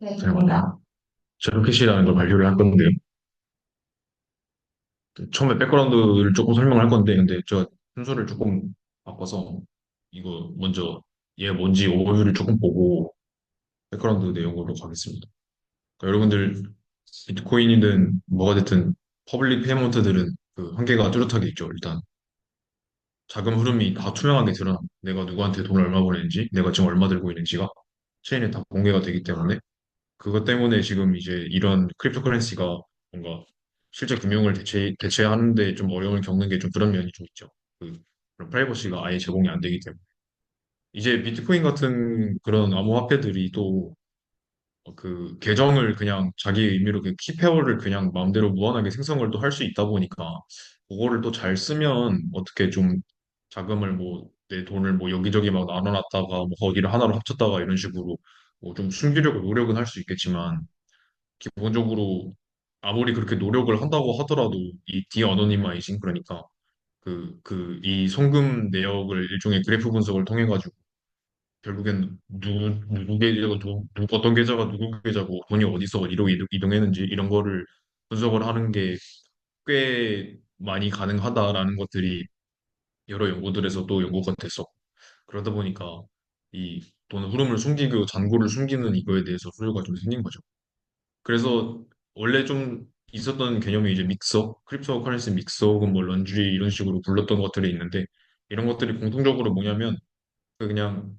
네, 됩니다. 제로캐시라는 걸 발표를 할 건데요. 처음에 백그라운드를 조금 설명을 할 건데, 근데 저 순서를 조금 바꿔서 이거 먼저 얘 뭔지 오버뷰를 조금 보고 백그라운드 내용으로 가겠습니다. 그러니까 여러분들 비트코인이든 뭐가 됐든 퍼블릭 페이먼트들은 그 한계가 뚜렷하게 있죠. 일단 자금 흐름이 다 투명하게 드러나. 내가 누구한테 돈을 얼마 보냈는지, 내가 지금 얼마 들고 있는지가 체인에 다 공개가 되기 때문에 그것 때문에 지금 이제 이런 크립토커런시가 뭔가 실제 금융을 대체하는데 좀 어려움을 겪는 게 좀 그런 면이 좀 있죠. 그 그런 프라이버시가 아예 제공이 안 되기 때문에. 이제 비트코인 같은 그런 암호화폐들이 또 그 계정을 그냥 자기 의미로 그 키페어를 그냥 마음대로 무한하게 생성을 또 할 수 있다 보니까 그거를 또 잘 쓰면 어떻게 좀 자금을 뭐 내 돈을 뭐 여기저기 막 나눠놨다가 뭐 거기를 하나로 합쳤다가 이런 식으로 뭐 좀 숨기려고 노력은 할 수 있겠지만 기본적으로 아무리 그렇게 노력을 한다고 하더라도 이 디어노니마이징 그러니까 이 송금 내역을 일종의 그래프 분석을 통해 가지고 결국엔 누구 계좌가 어떤 계좌가 누구 계좌고 돈이 어디서 어디로 이동했는지 이런 거를 분석을 하는 게 꽤 많이 가능하다라는 것들이 여러 연구들에서 또 연구가 됐어. 그러다 보니까 이 돈 흐름을 숨기고 잔고를 숨기는 이거에 대해서 소요가 좀 생긴 거죠. 그래서 원래 좀 있었던 개념이 이제 믹서, 크립토 커런시 믹서 혹은 뭐 런쥐 이런 식으로 불렀던 것들이 있는데 이런 것들이 공통적으로 뭐냐면 그 그냥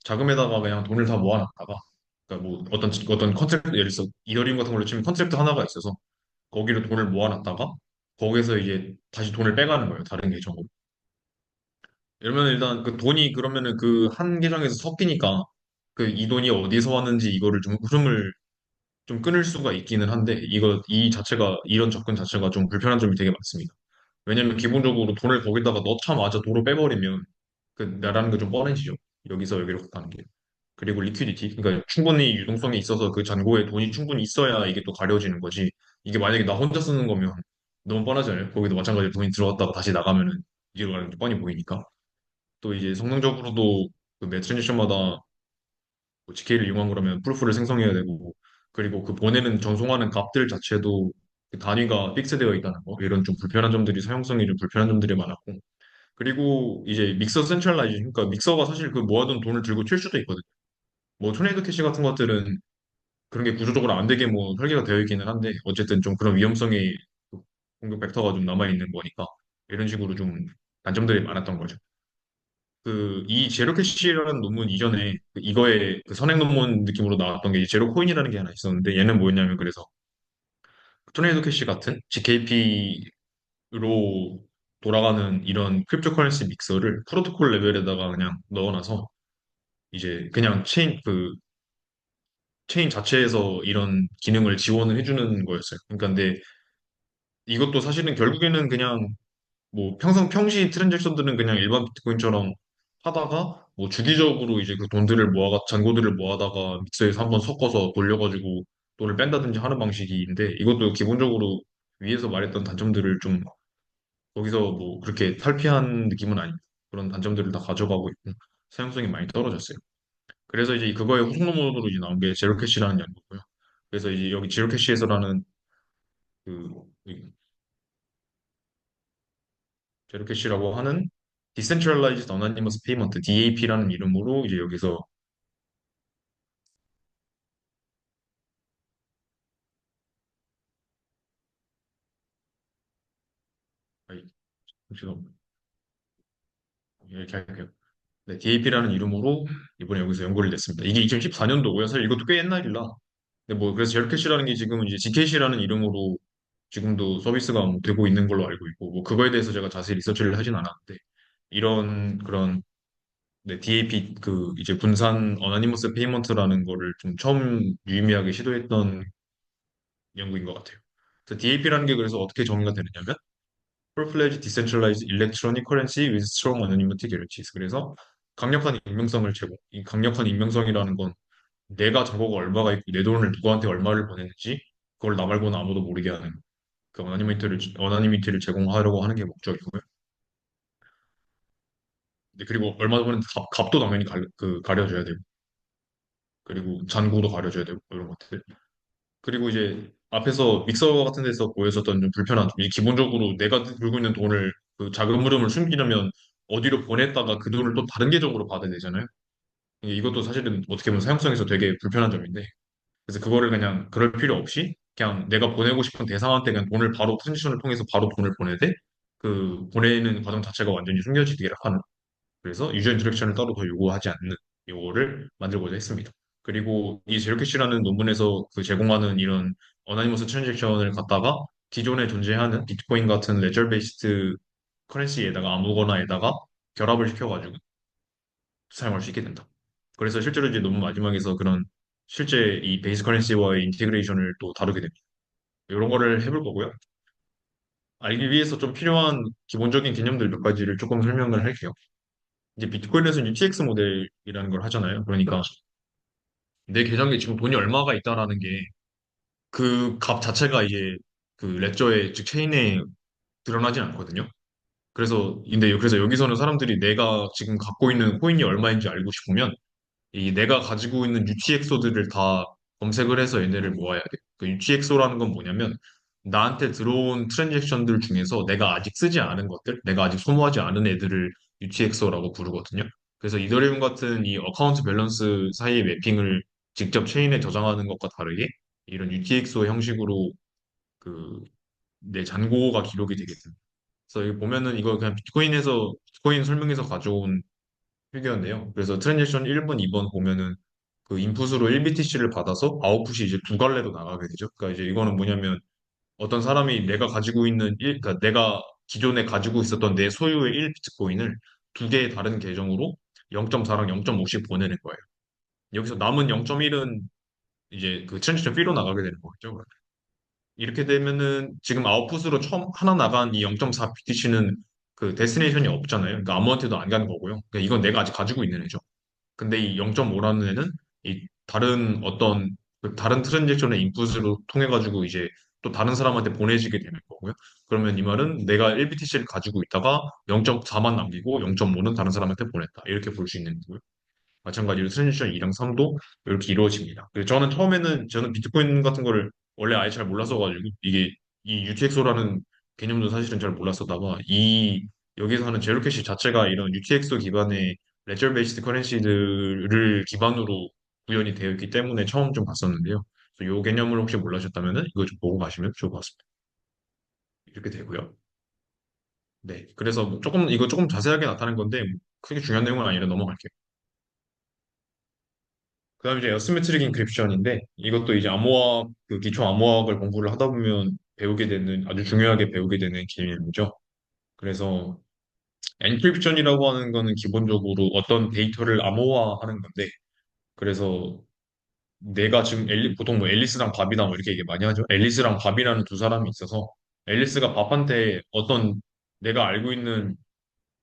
자금에다가 그냥 돈을 다 모아놨다가 그러니까 뭐 어떤 컨셉트 예를 들어서 이더리움 같은 걸로 치면 컨셉트 하나가 있어서 거기로 돈을 모아놨다가 거기에서 이제 다시 돈을 빼가는 거예요. 다른 계정으로. 이러면 일단 그 돈이 그러면은 그 한 계정에서 섞이니까 그 이 돈이 어디서 왔는지 이거를 좀 흐름을 좀 끊을 수가 있기는 한데 이 자체가 이런 접근 자체가 좀 불편한 점이 되게 많습니다. 왜냐면 기본적으로 돈을 거기다가 넣자마자 도로 빼버리면 그 나라는 게 좀 뻔해지죠. 여기서 여기로 갔다는 게. 그리고 리퀴디티, 그러니까 충분히 유동성이 있어서 그 잔고에 돈이 충분히 있어야 이게 또 가려지는 거지. 이게 만약에 나 혼자 쓰는 거면 너무 뻔하잖아요. 거기도 마찬가지로 돈이 들어갔다가 다시 나가면은 이리로 가는 게 뻔히 보이니까. 또 이제 성능적으로도 그매 트랜지션마다 뭐 GK를 이용한 거라면 프루프를 생성해야 되고 그리고 그 보내는 전송하는 값들 자체도 그 단위가 픽스되어 있다는 거 이런 좀 불편한 점들이 사용성이 좀 불편한 점들이 많았고 그리고 이제 믹서 센트럴라이징 그러니까 믹서가 사실 그 모아둔 돈을 들고 튈 수도 있거든. 뭐 토네이도 캐시 같은 것들은 그런 게 구조적으로 안 되게 뭐 설계가 되어 있기는 한데 어쨌든 좀 그런 위험성이 공격 벡터가 좀 남아 있는 거니까 이런 식으로 좀 단점들이 많았던 거죠. 이 제로 캐시라는 논문 이전에 이거의 그 선행 논문 느낌으로 나왔던 게 제로 코인이라는 게 하나 있었는데 얘는 뭐였냐면 그래서 토네이도 캐시 같은 GKP로 돌아가는 이런 크립토커런시 믹서를 프로토콜 레벨에다가 그냥 넣어놔서 이제 그냥 체인 자체에서 이런 기능을 지원을 해주는 거였어요. 그러니까 근데 이것도 사실은 결국에는 그냥 뭐 평시 트랜잭션들은 그냥 일반 비트코인처럼 하다가 뭐 주기적으로 이제 그 돈들을 잔고들을 모아다가 믹서에서 한번 섞어서 돌려가지고 돈을 뺀다든지 하는 방식인데 이것도 기본적으로 위에서 말했던 단점들을 좀 거기서 뭐 그렇게 탈피한 느낌은 아닙니다. 그런 단점들을 다 가져가고 있고 사용성이 많이 떨어졌어요. 그래서 이제 그거의 후속 논문으로 이제 나온 게 제로캐시라는 연구고요. 그래서 이제 여기 제로캐시에서라는 그 제로캐시라고 하는 Decentralized Anonymous Payment (DAP라는 이름으로 이제 여기서 아이, 잠시만 이렇게 할게요. 네, DAP라는 이름으로 이번에 여기서 연구를 냈습니다. 이게 2014년도고요. 사실 이것도 꽤 옛날이라. 근데 뭐 그래서 제로캐시라는 게 지금은 이제 Gcash라는 이름으로 지금도 서비스가 뭐 되고 있는 걸로 알고 있고 뭐 그거에 대해서 제가 자세히 리서치를 하진 않았는데 이런 그런 네, DAP 이제 분산 어나니머스 페이먼트라는 거를 좀 처음 유의미하게 시도했던 연구인 것 같아요. 그래서 DAP라는 게 그래서 어떻게 정의가 되느냐면 Full-fledged Decentralized Electronic Currency with Strong Anonymity Guarantees. 그래서 강력한 익명성을 제공. 이 강력한 익명성이라는 건 내가 잔고가 얼마가 있고 내 돈을 누구한테 얼마를 보냈는지 그걸 나 말고는 아무도 모르게 하는 그 어나니미티를 제공하려고 하는 게 목적이고요. 그리고 얼마 전에 값도 당연히 가려져야 되고 그리고 잔고도 가려줘야 되고 이런 것들. 그리고 이제 앞에서 믹서 같은 데서 보였었던 좀 불편한 점. 기본적으로 내가 들고 있는 돈을 그 자금 흐름을 숨기려면 어디로 보냈다가 그 돈을 또 다른 계정으로 받아야 되잖아요. 이것도 사실은 어떻게 보면 사용성에서 되게 불편한 점인데 그래서 그거를 그냥 그럴 필요 없이 그냥 내가 보내고 싶은 대상한테 그냥 돈을 바로 트랜지션을 통해서 바로 돈을 보내되 그 보내는 과정 자체가 완전히 숨겨지게 하는 그래서 유저 인터랙션을 따로 더 요구하지 않는 요거를 만들고자 했습니다. 그리고 이 제로캐시라는 논문에서 그 제공하는 이런 어나니머스 트랜잭션을 갖다가 기존에 존재하는 비트코인 같은 레저 베이스드 커런시에다가 아무거나에다가 결합을 시켜가지고 사용할 수 있게 된다. 그래서 실제로 이제 논문 마지막에서 그런 실제 이 베이스 커런시와의 인테그레이션을 또 다루게 됩니다. 이런 거를 해볼 거고요. 알기 위해서 좀 필요한 기본적인 개념들 몇 가지를 조금 설명을 할게요. 이제 비트코인에서는 UTX 모델이라는 걸 하잖아요. 그러니까 내 계정에 지금 돈이 얼마가 있다라는 게 그 값 자체가 이제 그 레저에 즉 체인에 드러나진 않거든요. 그래서 여기서는 사람들이 내가 지금 갖고 있는 코인이 얼마인지 알고 싶으면 이 내가 가지고 있는 UTXO들을 다 검색을 해서 얘네를 모아야 돼. 그 UTXO라는 건 뭐냐면 나한테 들어온 트랜잭션들 중에서 내가 아직 쓰지 않은 것들, 내가 아직 소모하지 않은 애들을 UTXO라고 부르거든요. 그래서 이더리움 같은 이 어카운트 밸런스 사이의 매핑을 직접 체인에 저장하는 것과 다르게 이런 UTXO 형식으로 그 내 잔고가 기록이 되겠습니다. 그래서 여기 보면은 이거 그냥 비트코인 설명에서 가져온 필기인데요. 그래서 트랜잭션 1번, 2번 보면은 그 인풋으로 1BTC를 받아서 아웃풋이 이제 두 갈래로 나가게 되죠. 그러니까 이제 이거는 뭐냐면 어떤 사람이 내가 가지고 있는 그러니까 내가 기존에 가지고 있었던 내 소유의 1비트코인을 두 개의 다른 계정으로 0.4랑 0.5씩 보내는 거예요. 여기서 남은 0.1은 이제 그 트랜지션 B로 나가게 되는 거겠죠. 이렇게 되면은 지금 아웃풋으로 처음 하나 나간 이 0.4BTC는 그 데스티네이션이 없잖아요. 그러니까 아무한테도 안 가는 거고요. 그러니까 이건 내가 아직 가지고 있는 애죠. 근데 이 0.5라는 애는 이 다른 어떤 그 다른 트랜잭션의 인풋으로 통해 가지고 이제 또 다른 사람한테 보내지게 되는 거고요. 그러면 이 말은 내가 1BTC를 가지고 있다가 0.4만 남기고 0.5는 다른 사람한테 보냈다. 이렇게 볼 수 있는 거고요. 마찬가지로 트랜지션 2랑 3도 이렇게 이루어집니다. 그래서 저는 비트코인 같은 거를 원래 아예 잘 몰라서 가지고 이게 이 UTXO라는 개념도 사실은 잘 몰랐었다가 이 여기서 하는 제로캐시 자체가 이런 UTXO 기반의 레저 베이스드 커런시들을 기반으로 구현이 되어 있기 때문에 처음 좀 봤었는데요. 그래서 이 개념을 혹시 몰라셨다면 이거 좀 보고 가시면 좋을 것 같습니다. 이렇게 되고요. 네, 그래서 뭐 이거 조금 자세하게 나타낸 건데 크게 중요한 내용은 아니라 넘어갈게요. 그다음에 이제 어시메트릭 인크립션인데 이것도 이제 암호화학 그 기초 암호화학을 공부를 하다 보면 배우게 되는 아주 중요하게 배우게 되는 개념이죠. 그래서 엔크립션이라고 하는 거는 기본적으로 어떤 데이터를 암호화하는 건데 그래서 내가 지금 보통 뭐 앨리스랑 밥이랑 뭐 이렇게 얘기 많이 하죠. 앨리스랑 밥이라는 두 사람이 있어서 앨리스가 밥한테 어떤 내가 알고 있는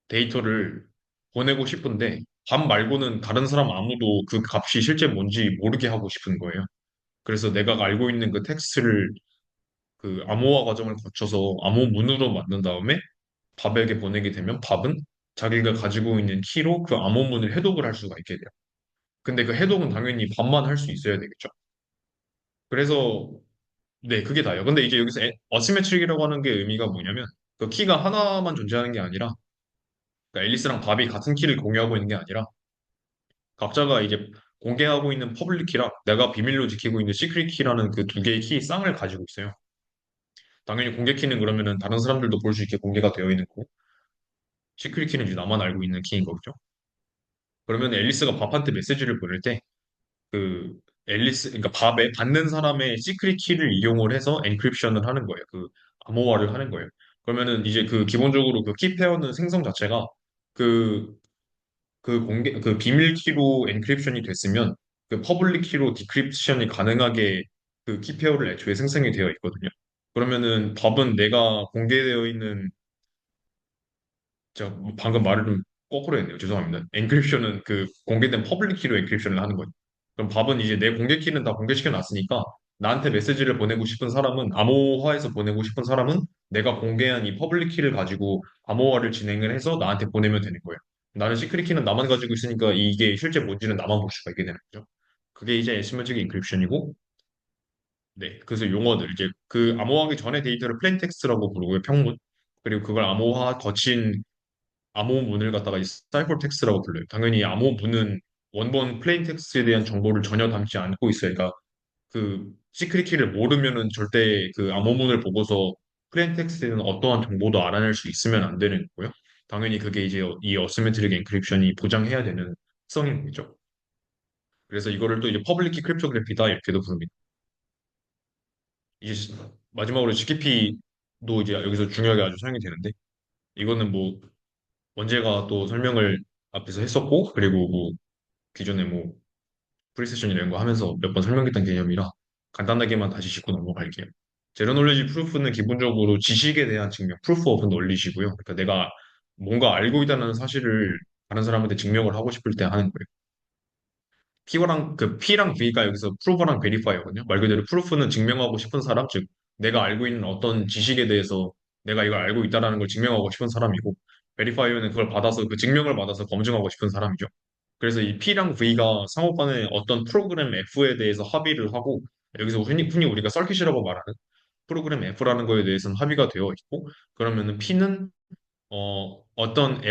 데이터를 보내고 싶은데 밥 말고는 다른 사람 아무도 그 값이 실제 뭔지 모르게 하고 싶은 거예요. 그래서 내가 알고 있는 그 텍스트를 그 암호화 과정을 거쳐서 암호문으로 만든 다음에 밥에게 보내게 되면 밥은 자기가 가지고 있는 키로 그 암호문을 해독을 할 수가 있게 돼요. 근데 그 해독은 당연히 밥만 할 수 있어야 되겠죠. 그래서 네, 그게 다예요. 근데 이제 여기서 어시메트릭이라고 하는 게 의미가 뭐냐면 그 키가 하나만 존재하는 게 아니라 그러니까 앨리스랑 밥이 같은 키를 공유하고 있는 게 아니라 각자가 이제 공개하고 있는 퍼블릭 키랑 내가 비밀로 지키고 있는 시크릿 키라는 그 두 개의 키 쌍을 가지고 있어요. 당연히 공개 키는 그러면은 다른 사람들도 볼 수 있게 공개가 되어 있는 거고 시크릿 키는 이제 나만 알고 있는 키인 거죠. 그러면 앨리스가 밥한테 메시지를 보낼 때 그 그러니까 밥에 받는 사람의 시크릿 키를 이용을 해서 엔크립션을 하는 거예요. 그 암호화를 하는 거예요. 그러면은 이제 그 기본적으로 그 키 페어는 생성 자체가 그 그 비밀 키로 엔크립션이 됐으면 그 퍼블릭 키로 디크립션이 가능하게 그 키 페어를 애초에 생성이 되어 있거든요. 그러면은 밥은 내가 공개되어 있는 제가 방금 말을 좀 거꾸로 했네요. 죄송합니다. 엔크립션은 그 공개된 퍼블릭 키로 엔크립션을 하는 거죠. 그럼 밥은 이제 내 공개 키는 다 공개시켜 놨으니까 나한테 메시지를 보내고 싶은 사람은 암호화해서 보내고 싶은 사람은 내가 공개한 이 퍼블릭 키를 가지고 암호화를 진행을 해서 나한테 보내면 되는 거예요. 나는 시크릿 키는 나만 가지고 있으니까 이게 실제 뭔지는 나만 볼 수가 있게 되는 거죠. 그게 이제 에시메트릭 인크립션이고, 네, 그래서 용어들 이제 그 암호화하기 전에 데이터를 플레인텍스트라고 부르고요, 평문. 그리고 그걸 암호화 거친 암호문을 갖다가 사이퍼텍스트라고 불러요. 당연히 암호문은 원본 플레인텍스트에 대한 정보를 전혀 담지 않고 있어요. 그러니까 그 시크릿 키를 모르면은 절대 그 암호문을 보고서 플레인텍스트에는 어떠한 정보도 알아낼 수 있으면 안 되는 거고요. 당연히 그게 이제 이 어시메트릭 엔크립션이 보장해야 되는 특성인 거죠. 그래서 이거를 또 이제 퍼블릭 키 크립토그래피다 이렇게도 부릅니다. 이제 마지막으로 GKP도 이제 여기서 중요하게 아주 사용이 되는데 이거는 뭐 원제가 또 설명을 앞에서 했었고 그리고 뭐 기존에 뭐 프리세션 이런 거 하면서 몇 번 설명했던 개념이라 간단하게만 다시 짚고 넘어갈게요. 제로 놀리지 프루프는 기본적으로 지식에 대한 증명, 프루프 오브 놀리지고요. 그러니까 내가 뭔가 알고 있다는 사실을 다른 사람한테 증명을 하고 싶을 때 하는 거예요. P랑 V가 여기서 프루프랑 베리파이어거든요. 말 그대로 프루프는 증명하고 싶은 사람, 즉 내가 알고 있는 어떤 지식에 대해서 내가 이걸 알고 있다라는 걸 증명하고 싶은 사람이고, 베리파이어는 그걸 받아서 그 증명을 받아서 검증하고 싶은 사람이죠. 그래서 이 P랑 V가 상호 간에 어떤 프로그램 F에 대해서 합의를 하고, 여기서 흔히 우리가 서킷이라고 말하는 프로그램 F라는 거에 대해서는 합의가 되어 있고, 그러면은 P는 어떤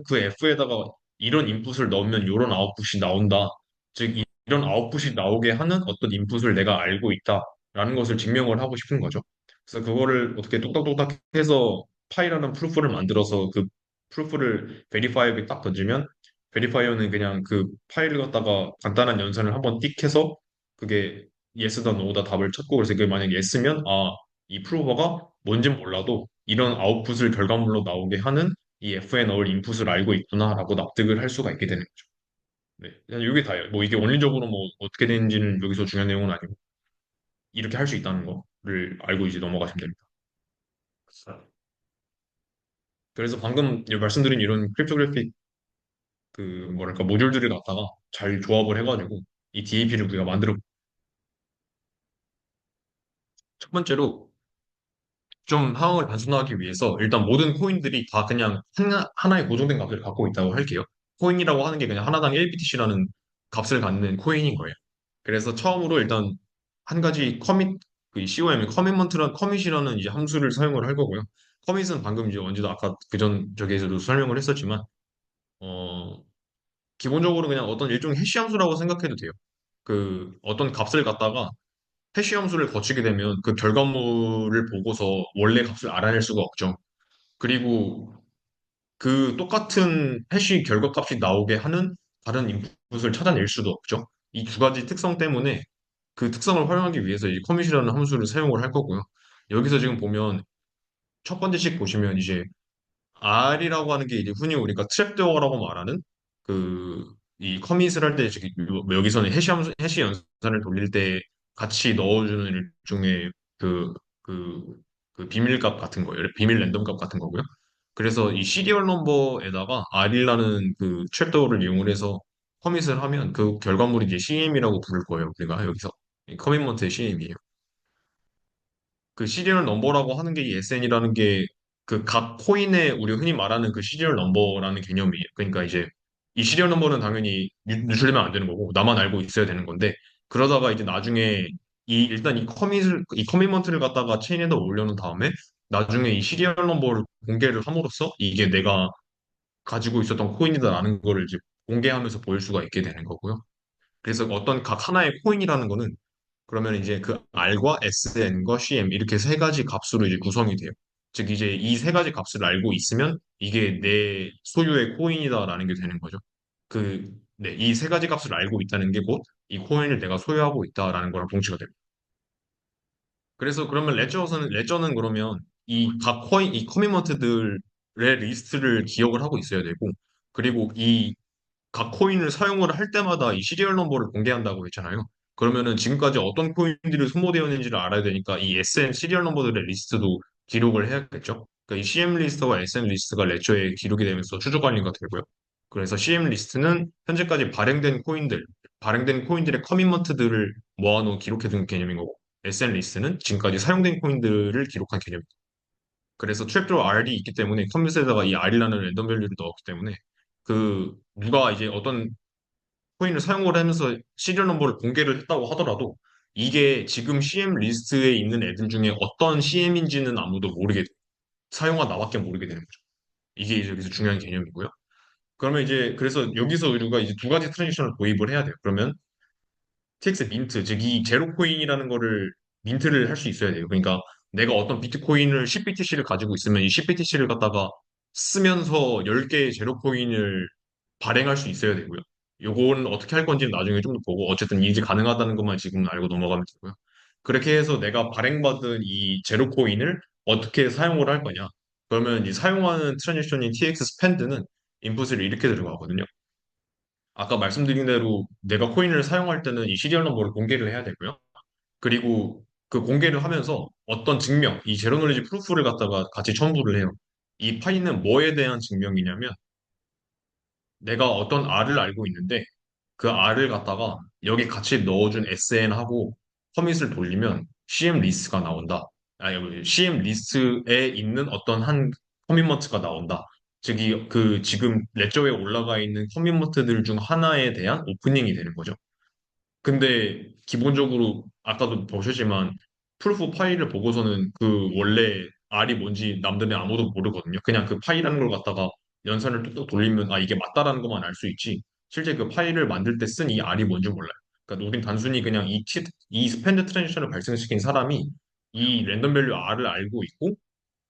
그 F에다가 이런 인풋을 넣으면 이런 아웃풋이 나온다. 즉, 이런 아웃풋이 나오게 하는 어떤 인풋을 내가 알고 있다라는 것을 증명을 하고 싶은 거죠. 그래서 그거를 어떻게 똑딱똑딱 해서 파이라는 프루프를 만들어서 그 프루프를 베리파이어에 딱 던지면 베리파이어는 그냥 그 파일을 갖다가 간단한 연산을 한번 띡 해서 그게 예스다 노다 답을 찾고 그래서 그게 만약 예스면 이 프로버가 뭔진 몰라도 이런 아웃풋을 결과물로 나오게 하는 이 F에 넣을 인풋을 알고 있구나라고 납득을 할 수가 있게 되는 거죠. 네, 그냥 이게 다예요. 뭐 이게 원리적으로 뭐 어떻게 되는지는 여기서 중요한 내용은 아니고 이렇게 할 수 있다는 거를 알고 이제 넘어가시면 됩니다. 그래서 방금 말씀드린 이런 크립토그래픽 그 뭐랄까 모듈들을 갖다가 잘 조합을 해가지고 이 DAP를 우리가 만들어 첫 번째로 좀 상황을 단순화하기 위해서 일단 모든 코인들이 다 그냥 하나의 고정된 값을 갖고 있다고 할게요. 코인이라고 하는 게 그냥 하나당 1BTC라는 값을 갖는 코인인 거예요. 그래서 처음으로 일단 한 가지 그 COM, 커밋이라는 이제 함수를 사용을 할 거고요. 커밋은 방금 이제 원지도 아까 그전 저기에서도 설명을 했었지만, 어, 기본적으로 그냥 어떤 일종의 해시 함수라고 생각해도 돼요. 그 어떤 값을 갖다가 해시 함수를 거치게 되면 그 결과물을 보고서 원래 값을 알아낼 수가 없죠. 그리고 그 똑같은 해시 결과값이 나오게 하는 다른 인풋을 찾아낼 수도 없죠. 이 두 가지 특성 때문에 그 특성을 활용하기 위해서 이 커밋이라는 함수를 사용을 할 거고요. 여기서 지금 보면 첫 번째씩 보시면 이제 R이라고 하는 게 이제 흔히 우리가 트랩도어라고 말하는 그 이 커밋을 할 때 여기서는 해시 연산을 돌릴 때 같이 넣어주는 일종의 그, 그, 그 비밀값 같은 거예요. 비밀 랜덤 값 같은 거고요. 그래서 이 시리얼 넘버에다가 R이라는 그 트랩도어를 이용을 해서 커밋을 하면 그 결과물이 이제 CM이라고 부를 거예요. 우리가 여기서 커밋먼트의 CM이에요. 그 시리얼 넘버라고 하는 게 이 SN이라는 게 그 각 코인의 우리 흔히 말하는 그 시리얼 넘버라는 개념이에요. 그러니까 이제 이 시리얼 넘버는 당연히 유출되면 안 되는 거고 나만 알고 있어야 되는 건데 그러다가 이제 나중에 일단 이 커미먼트를 갖다가 체인에다 올려놓은 다음에 나중에 이 시리얼 넘버를 공개를 함으로써 이게 내가 가지고 있었던 코인이다라는 거를 이제 공개하면서 보일 수가 있게 되는 거고요. 그래서 어떤 각 하나의 코인이라는 거는 그러면 이제 그 R과 SN과 CM 이렇게 세 가지 값으로 이제 구성이 돼요. 즉 이제 이 세 가지 값을 알고 있으면 이게 내 소유의 코인이다라는 게 되는 거죠. 네, 이 세 가지 값을 알고 있다는 게 곧 이 코인을 내가 소유하고 있다라는 거랑 동치가 됩니다. 그래서 그러면 레저는 그러면 이 커미먼트들의 리스트를 기억을 하고 있어야 되고, 그리고 이 각 코인을 사용을 할 때마다 이 시리얼 넘버를 공개한다고 했잖아요. 그러면은 지금까지 어떤 코인들이 소모되어 있는지를 알아야 되니까 이 SN 시리얼 넘버들의 리스트도 기록을 해야겠죠. 그러니까 이 CM 리스트와 SN 리스트가 레저에 기록이 되면서 추적 관리가 되고요. 그래서 CM 리스트는 현재까지 발행된 코인들의 커밋먼트들을 모아놓은 기록해둔 개념인 거고, SN 리스트는 지금까지 사용된 코인들을 기록한 개념입니다. 그래서 트랩도어 R이 있기 때문에 컴퓨터에다가 이 R이라는 랜덤 밸류를 넣었기 때문에 그 누가 이제 어떤 코인을 사용을 하면서 시리얼 넘버를 공개를 했다고 하더라도 이게 지금 CM 리스트에 있는 애들 중에 어떤 CM인지는 아무도 모르게 사용한 나밖에 모르게 되는 거죠. 이게 이제 여기서 중요한 개념이고요. 그러면 이제 그래서 여기서 우리가 이제 두 가지 트랜지션을 도입을 해야 돼요. 그러면 TX 민트, 즉 이 제로 코인이라는 거를 민트를 할 수 있어야 돼요. 그러니까 내가 어떤 비트코인을 10BTC를 가지고 있으면 이 10BTC를 갖다가 쓰면서 10개의 제로 코인을 발행할 수 있어야 되고요. 요건 어떻게 할 건지는 나중에 좀 더 보고 어쨌든 이제 가능하다는 것만 지금 알고 넘어가면 되고요. 그렇게 해서 내가 발행받은 이 제로 코인을 어떻게 사용을 할 거냐. 그러면 이 사용하는 트랜지션인 TX 스펜드는 인풋을 이렇게 들어가거든요. 아까 말씀드린 대로 내가 코인을 사용할 때는 이 시리얼 넘버를 공개를 해야 되고요. 그리고 그 공개를 하면서 어떤 증명, 이 제로 놀리지 프루프를 갖다가 같이 첨부를 해요. 이 파이는 뭐에 대한 증명이냐면 내가 어떤 R을 알고 있는데 그 R을 갖다가 여기 같이 넣어준 SN하고 커밋을 돌리면 CM 리스트가 나온다. 아니, CM 리스트에 있는 어떤 한 커밋먼트가 나온다. 즉, 그 지금 레저에 올라가 있는 커밋먼트들 중 하나에 대한 오프닝이 되는 거죠. 근데 기본적으로 아까도 보셨지만 프루프 파일을 보고서는 그 원래 R이 뭔지 남들은 아무도 모르거든요. 그냥 그 파일이라는 걸 갖다가 연산을 뚝뚝 돌리면 아 이게 맞다라는 것만 알 수 있지. 실제 그 파일을 만들 때 쓴 이 R이 뭔지 몰라요. 그러니까 우린 단순히 그냥 이 스펜드 트랜지션을 발생시킨 사람이 이 랜덤 밸류 R을 알고 있고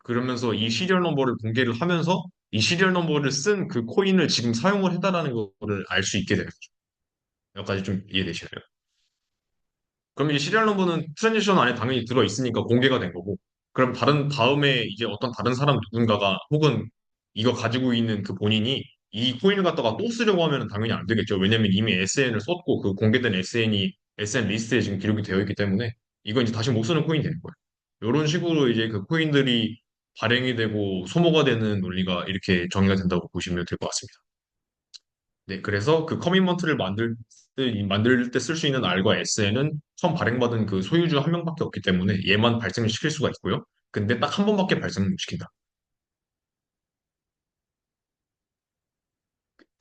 그러면서 이 시리얼 넘버를 공개를 하면서 이 시리얼 넘버를 쓴 그 코인을 지금 사용을 해달라는 거를 알 수 있게 되는 거죠. 여기까지 좀 이해되시나요? 그럼 이제 시리얼 넘버는 트랜지션 안에 당연히 들어 있으니까 공개가 된 거고, 그럼 다음에 이제 어떤 다른 사람 누군가가 혹은 이거 가지고 있는 그 본인이 이 코인을 갖다가 또 쓰려고 하면 당연히 안 되겠죠. 왜냐면 이미 SN을 썼고 그 공개된 SN이 SN 리스트에 지금 기록이 되어 있기 때문에 이건 이제 다시 못 쓰는 코인이 되는 거예요. 이런 식으로 이제 그 코인들이 발행이 되고 소모가 되는 논리가 이렇게 정의가 된다고 보시면 될 것 같습니다. 네, 그래서 그 커밋먼트를 만들 때 쓸 수 있는 R과 SN은 처음 발행받은 그 소유주 한 명밖에 없기 때문에 얘만 발생을 시킬 수가 있고요. 근데 딱 한 번밖에 발생을 못 시킨다.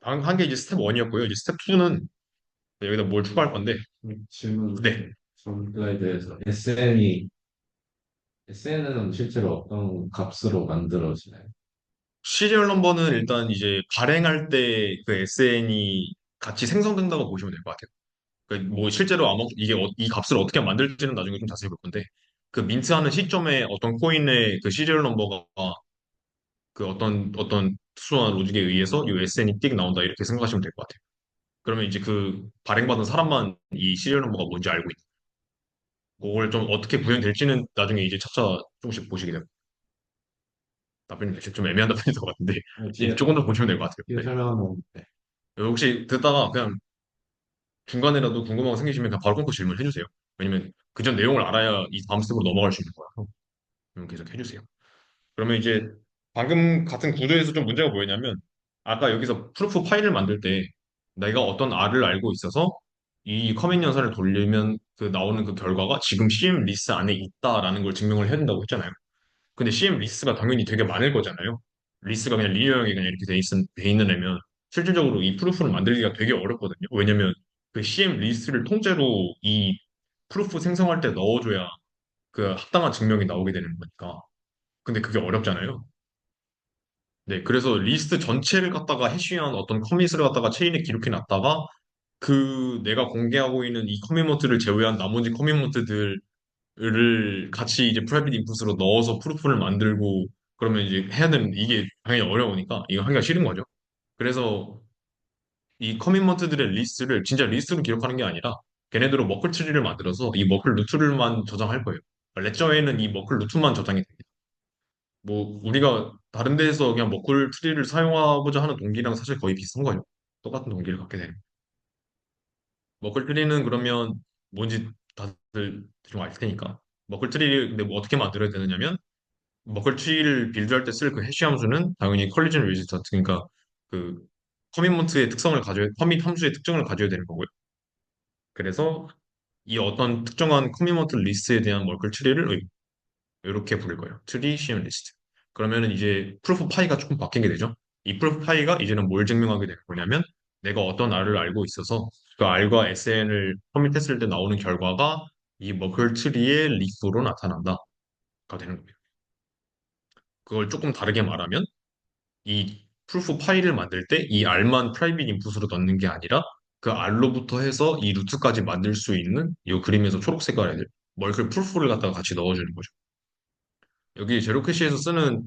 한 게 이제 스텝 1이었고요. 이제 스텝 2는 여기다 뭘 추가할 건데, 질문 네. 그거에 대해서 SN은 실제로 어떤 값으로 만들어지나요? 시리얼 넘버는 일단 이제 발행할 때 그 SN이 같이 생성된다고 보시면 될 것 같아요. 뭐 실제로 아마 이 값을 어떻게 만들지는 나중에 좀 자세히 볼 건데, 그 민트하는 시점에 어떤 코인의 그 시리얼 넘버가 그 어떤 특수한 로직에 의해서 이 SN이 띡 나온다 이렇게 생각하시면 될 것 같아요. 그러면 이제 그 발행받은 사람만 이 시리얼 넘버가 뭔지 알고 있는 그걸 좀 어떻게 구현될지는 나중에 이제 차차 조금씩 보시게 됩니다. 답변이 좀 애매한 답변이 될 것 같은데 이제 뒤에 조금 더 보시면 될 것 같아요. 뒤에 네. 설명하면 네. 혹시 듣다가 그냥 중간에라도 궁금한 거 생기시면 그냥 바로 끊고 질문해 주세요. 왜냐면 그 전 내용을 알아야 이 다음 스텝으로 넘어갈 수 있는 거라서 계속 해주세요. 그러면 이제 방금 같은 구조에서 좀 문제가 뭐였냐면 아까 여기서 프루프 파일을 만들 때 내가 어떤 R을 알고 있어서 이 커맨 연산을 돌리면 그 나오는 그 결과가 지금 CM 리스 안에 있다라는 걸 증명을 해야 된다고 했잖아요. 근데 CM 리스가 당연히 되게 많을 거잖아요. 리스가 그냥 리니어하게 그냥 이렇게 돼 있는 애면 실질적으로 이 프루프를 만들기가 되게 어렵거든요. 왜냐면 그 CM 리스를 통째로 이 프루프 생성할 때 넣어줘야 그 합당한 증명이 나오게 되는 거니까. 근데 그게 어렵잖아요. 네, 그래서 리스트 전체를 갖다가 해시한 어떤 커밋을 갖다가 체인에 기록해 놨다가 그 내가 공개하고 있는 이 커밋먼트를 제외한 나머지 커밋먼트들을 같이 이제 프라이빗 인풋으로 넣어서 프루프를 만들고 그러면 이제 해야 되는 이게 당연히 어려우니까 이거 하기가 싫은 거죠. 그래서 이 커밋먼트들의 리스트를 진짜 리스트로 기록하는 게 아니라 걔네들로 머클 트리를 만들어서 이 머클 루트를만 저장할 거예요. 레저에는 이 머클 루트만 저장이 됩니다. 뭐 우리가 다른 데에서 그냥 머클 트리를 사용하고자 하는 동기랑 사실 거의 비슷한 거예요. 똑같은 동기를 갖게 되는. 머클 트리는 그러면 뭔지 다들 좀 알 테니까. 머클 트리를 근데 뭐 어떻게 만들어야 되느냐면 머클 트리를 빌드할 때 쓸 그 해시 함수는 당연히 컬리전 레지스턴트 그러니까 그 커밋먼트의 특성을 가져 커밋 함수의 특징을 가져야 되는 거고요. 그래서 이 어떤 특정한 커밋먼트 리스트에 대한 머클 트리를 이렇게 부를 거예요. 트리 시엠 리스트. 그러면은 이제 프루프 파이가 조금 바뀐 게 되죠. 이 프루프 파이가 이제는 뭘 증명하게 되는 거냐면 내가 어떤 R을 알고 있어서 그 R과 SN을 커밋했을 때 나오는 결과가 이 머클 트리의 리프로 나타난다가 되는 거예요. 그걸 조금 다르게 말하면 이 프루프 파일을 만들 때 이 R만 프라이빗 인풋으로 넣는 게 아니라 그 R로부터 해서 이 루트까지 만들 수 있는 이 그림에서 초록색깔 애들 멀클 프루프를 갖다가 같이 넣어주는 거죠. 여기 제로 캐시에서 쓰는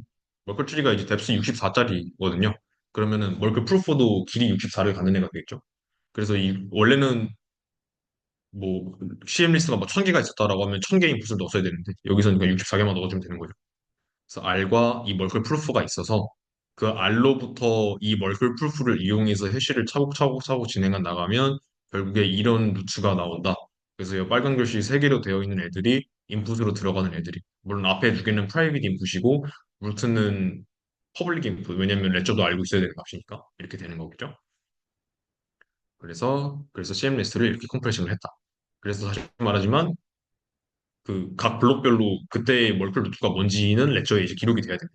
멀클 트리가 이제 뎁스 64짜리거든요. 그러면은 멀클 프루프도 길이 64를 갖는 애가 되겠죠. 그래서 이 원래는 뭐 CM 리스트가 뭐 1000개가 있었다라고 하면 1000개 인풋을 넣었어야 되는데 여기서는 그냥 64개만 넣어주면 되는 거죠. 그래서 R과 이 멀클 프루프가 있어서 그 R로부터 이 멀클 프루프를 이용해서 해시를 차곡차곡 진행해 나가면 결국에 이런 루트가 나온다. 그래서 이 빨간 글씨 세 개로 되어 있는 애들이 인풋으로 들어가는 애들이 물론 앞에 두 개는 프라이빗 인풋이고 루트는 퍼블릭 인풋 왜냐면 레저도 알고 있어야 되는 값이니까 이렇게 되는 거겠죠. 그래서 CM 리스트를 이렇게 컴프레싱을 했다. 그래서 다시 말하지만 그 각 블록별로 그때의 멀클 루트가 뭔지는 레저에 이제 기록이 돼야 됩니다.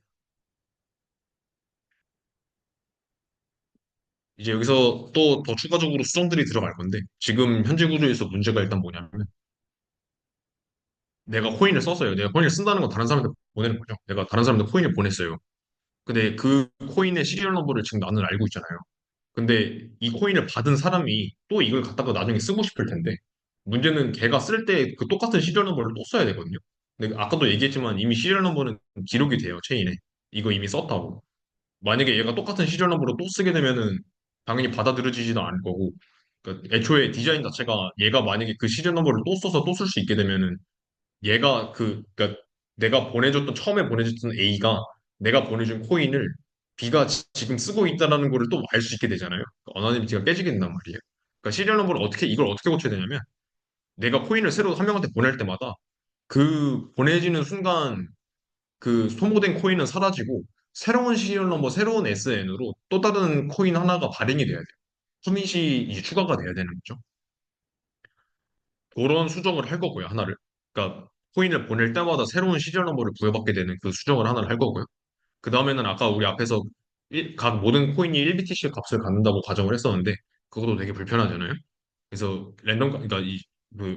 이제 여기서 또 더 추가적으로 수정들이 들어갈 건데 지금 현재 구조에서 문제가 일단 뭐냐면 내가 코인을 썼어요. 내가 코인을 쓴다는 건 다른 사람한테 보내는 거죠. 내가 다른 사람한테 코인을 보냈어요. 근데 그 코인의 시리얼 넘버를 지금 나는 알고 있잖아요. 근데 이 코인을 받은 사람이 또 이걸 갖다가 나중에 쓰고 싶을 텐데 문제는 걔가 쓸 때 그 똑같은 시리얼 넘버를 또 써야 되거든요. 근데 아까도 얘기했지만 이미 시리얼 넘버는 기록이 돼요, 체인에. 이거 이미 썼다고. 만약에 얘가 똑같은 시리얼 넘버로 또 쓰게 되면은 당연히 받아들여지지도 않을 거고, 그러니까 애초에 디자인 자체가 얘가 만약에 그 시리얼 넘버를 또 써서 또 쓸 수 있게 되면은 얘가 그러니까 내가 보내줬던 처음에 보내줬던 A가 내가 보내준 코인을 B가 지금 쓰고 있다라는 거를 또 알 수 있게 되잖아요. 어나니미티가 깨지게 된단 말이에요. 그러니까 시리얼 넘버를 어떻게 이걸 어떻게 고쳐야 되냐면 내가 코인을 새로 한 명한테 보낼 때마다 그 보내지는 순간 그 소모된 코인은 사라지고 새로운 시리얼 넘버, 새로운 SN으로 또 다른 코인 하나가 발행이 돼야 돼요. 커밋이 이제 추가가 돼야 되는 거죠. 그런 수정을 할 거고요, 하나를. 그러니까 코인을 보낼 때마다 새로운 시리얼 넘버를 부여받게 되는 그 수정을 하나를 할 거고요. 그 다음에는 아까 우리 앞에서 각 모든 코인이 1BTC 값을 갖는다고 가정을 했었는데 그것도 되게 불편하잖아요. 그래서 그러니까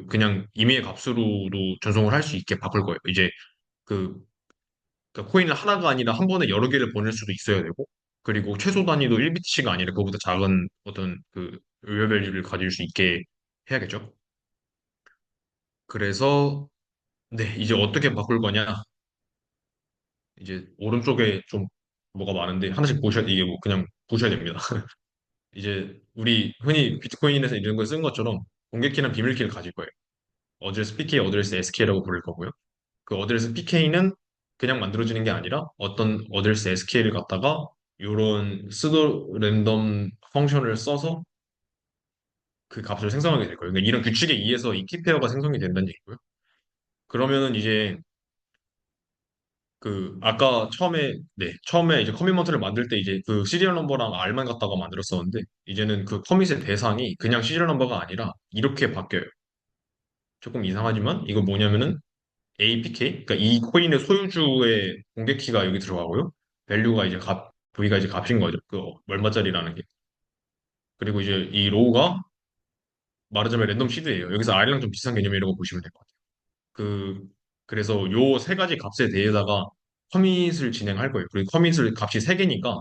그냥 임의의 값으로도 전송을 할 수 있게 바꿀 거예요. 이제 그 그러니까 코인을 하나가 아니라 한 번에 여러 개를 보낼 수도 있어야 되고, 그리고 최소 단위도 1BTC가 아니라 그보다 작은 어떤 그 의외 밸류를 가질 수 있게 해야겠죠. 그래서 네, 이제 어떻게 바꿀 거냐? 이제 오른쪽에 좀 뭐가 많은데 하나씩 보셔야 이게 뭐 그냥 보셔야 됩니다. 이제 우리 흔히 비트코인에서 이런 걸 쓴 것처럼 공개키는 비밀키를 가질 거예요. 어드레스 PK, 어드레스 SK라고 부를 거고요. 그 어드레스 PK는 그냥 만들어지는 게 아니라 어떤 어드레스 SK를 갖다가 이런 수도 랜덤 펑션을 써서 그 값을 생성하게 될 거예요. 그러니까 이런 규칙에 의해서 이 키페어가 생성이 된다는 얘기고요. 그러면은 이제 그 아까 처음에 이제 커밋먼트를 만들 때 이제 그 시리얼 넘버랑 R만 갖다가 만들었었는데 이제는 그 커밋의 대상이 그냥 시리얼 넘버가 아니라 이렇게 바뀌어요. 조금 이상하지만 이거 뭐냐면은 APK, 그러니까 이 코인의 소유주의 공개 키가 여기 들어가고요. 밸류가 이제 V가 이제 값인 거죠. 그 얼마짜리라는 게. 그리고 이제 이 로우가 말하자면 랜덤 시드예요. 여기서 R랑 좀 비슷한 개념이라고 보시면 될 것 같아요. 그, 그래서 요 세 가지 값에 대해다가 커밋을 진행할 거예요. 그리고 커밋을 값이 세 개니까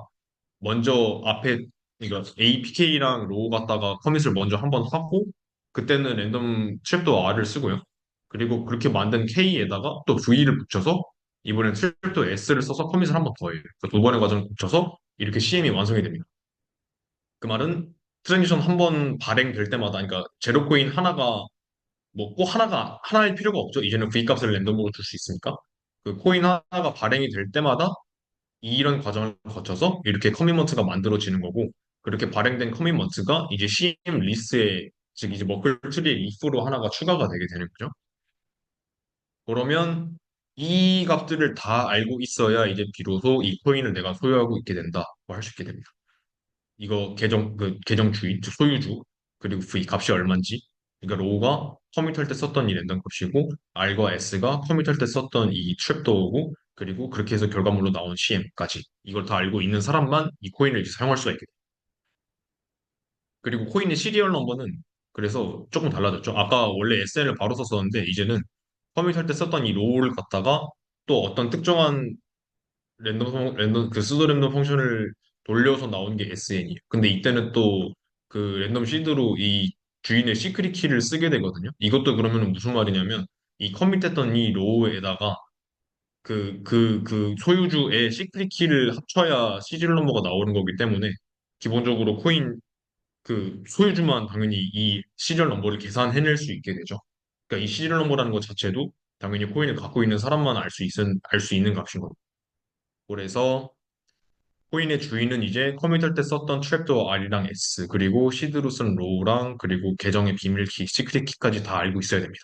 먼저 앞에 그러니까 APK랑 로우 갖다가 커밋을 먼저 한번 하고 그때는 랜덤 트랩도 R을 쓰고요. 그리고 그렇게 만든 K에다가 또 V를 붙여서 이번엔 트랩도 S를 써서 커밋을 한번 더 해요. 그래서 두 번의 과정을 거쳐서 이렇게 CM이 완성이 됩니다. 그 말은 트랜지션 한 번 발행될 때마다 그러니까 제로 코인 하나가 뭐 꼭 하나일 필요가 없죠. 이제는 V 값을 랜덤으로 줄 수 있으니까 그 코인 하나가 발행이 될 때마다 이런 과정을 거쳐서 이렇게 커밋먼트가 만들어지는 거고 그렇게 발행된 커밋먼트가 이제 CM 리스트에 즉 이제 머클 트리의 리프로 하나가 추가가 되게 되는 거죠. 그러면 이 값들을 다 알고 있어야 이제 비로소 이 코인을 내가 소유하고 있게 된다고 할 수 있게 됩니다. 이거 계정 주인, 즉 소유주, 그리고 V 값이 얼마인지. 그러니까 로우가 커밋할 때 썼던 이 랜덤 값이고, R과 S가 커밋할 때 썼던 이 트랩도어고, 그리고 그렇게 해서 결과물로 나온 CM까지. 이걸 다 알고 있는 사람만 이 코인을 이제 사용할 수가 있게 돼요. 그리고 코인의 시리얼 넘버는 그래서 조금 달라졌죠. 아까 원래 SN을 바로 썼었는데 이제는 커밋할 때 썼던 이 로우를 갖다가 또 어떤 특정한 랜덤 그 수도 랜덤 펑션을 돌려서 나온 게 SN이에요. 근데 이때는 또 그 랜덤 시드로 이 주인의 시크릿 키를 쓰게 되거든요. 이것도 그러면 무슨 말이냐면 이 커밋했던 이 로우에다가 그 소유주의 시크릿 키를 합쳐야 시리얼 넘버가 나오는 거기 때문에 기본적으로 코인 그 소유주만 당연히 이 시리얼 넘버를 계산해낼 수 있게 되죠. 그러니까 이 시리얼 넘버라는 것 자체도 당연히 코인을 갖고 있는 사람만 알 수 있는 값인 겁니다. 그래서 코인의 주인은 이제 커밋할 때 썼던 트랩도어 R이랑 S 그리고 시드로 쓴 로우랑 그리고 계정의 비밀키, 시크릿 키까지 다 알고 있어야 됩니다.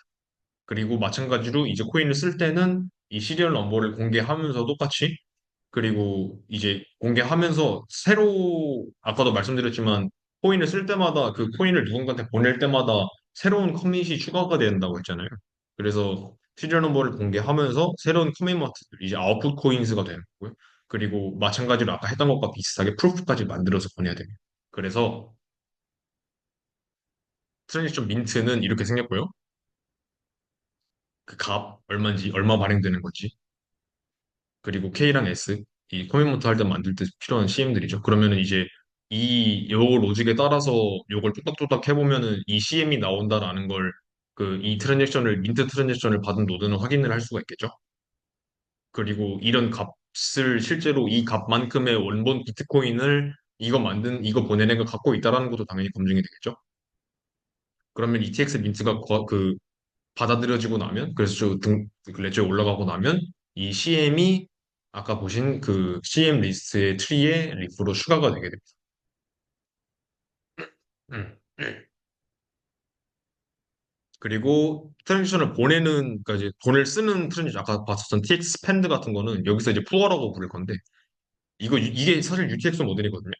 그리고 마찬가지로 이제 코인을 쓸 때는 이 시리얼 넘버를 공개하면서 똑같이 그리고 이제 공개하면서 새로 아까도 말씀드렸지만 코인을 쓸 때마다 그 코인을 누군가한테 보낼 때마다 새로운 커밋이 추가가 된다고 했잖아요. 그래서 시리얼 넘버를 공개하면서 새로운 커밋먼트들 이제 아웃풋 코인스가 되는 거고요. 그리고 마찬가지로 아까 했던 것과 비슷하게 프루프까지 만들어서 보내야 됩니다. 그래서 트랜지션 민트는 이렇게 생겼고요. 그 값 얼마인지 얼마 발행되는 건지 그리고 K랑 S 이 커밋먼트 할 때 만들 때 필요한 CM들이죠. 그러면은 이제 이 요 로직에 따라서 요걸 뚝딱뚝딱 해보면은 이 CM이 나온다라는 걸 그 이 트랜잭션을 민트 트랜잭션을 받은 노드는 확인을 할 수가 있겠죠. 그리고 이런 값을 실제로 이 값만큼의 원본 비트코인을 이거 보낸 애가 갖고 있다라는 것도 당연히 검증이 되겠죠. 그러면 ETX 민트가 받아들여지고 나면 그래서 그 레저에 올라가고 나면 이 CM이 아까 보신 그 CM 리스트의 트리에 리프로 추가가 되게 됩니다. 음. 그리고 트랜지션을 보내는 그러니까 이제 돈을 쓰는 트랜지션 아까 봤었던 TX 스펜드 같은 거는 여기서 이제 푸어라고 부를 건데 이게 사실 UTX 모델이거든요.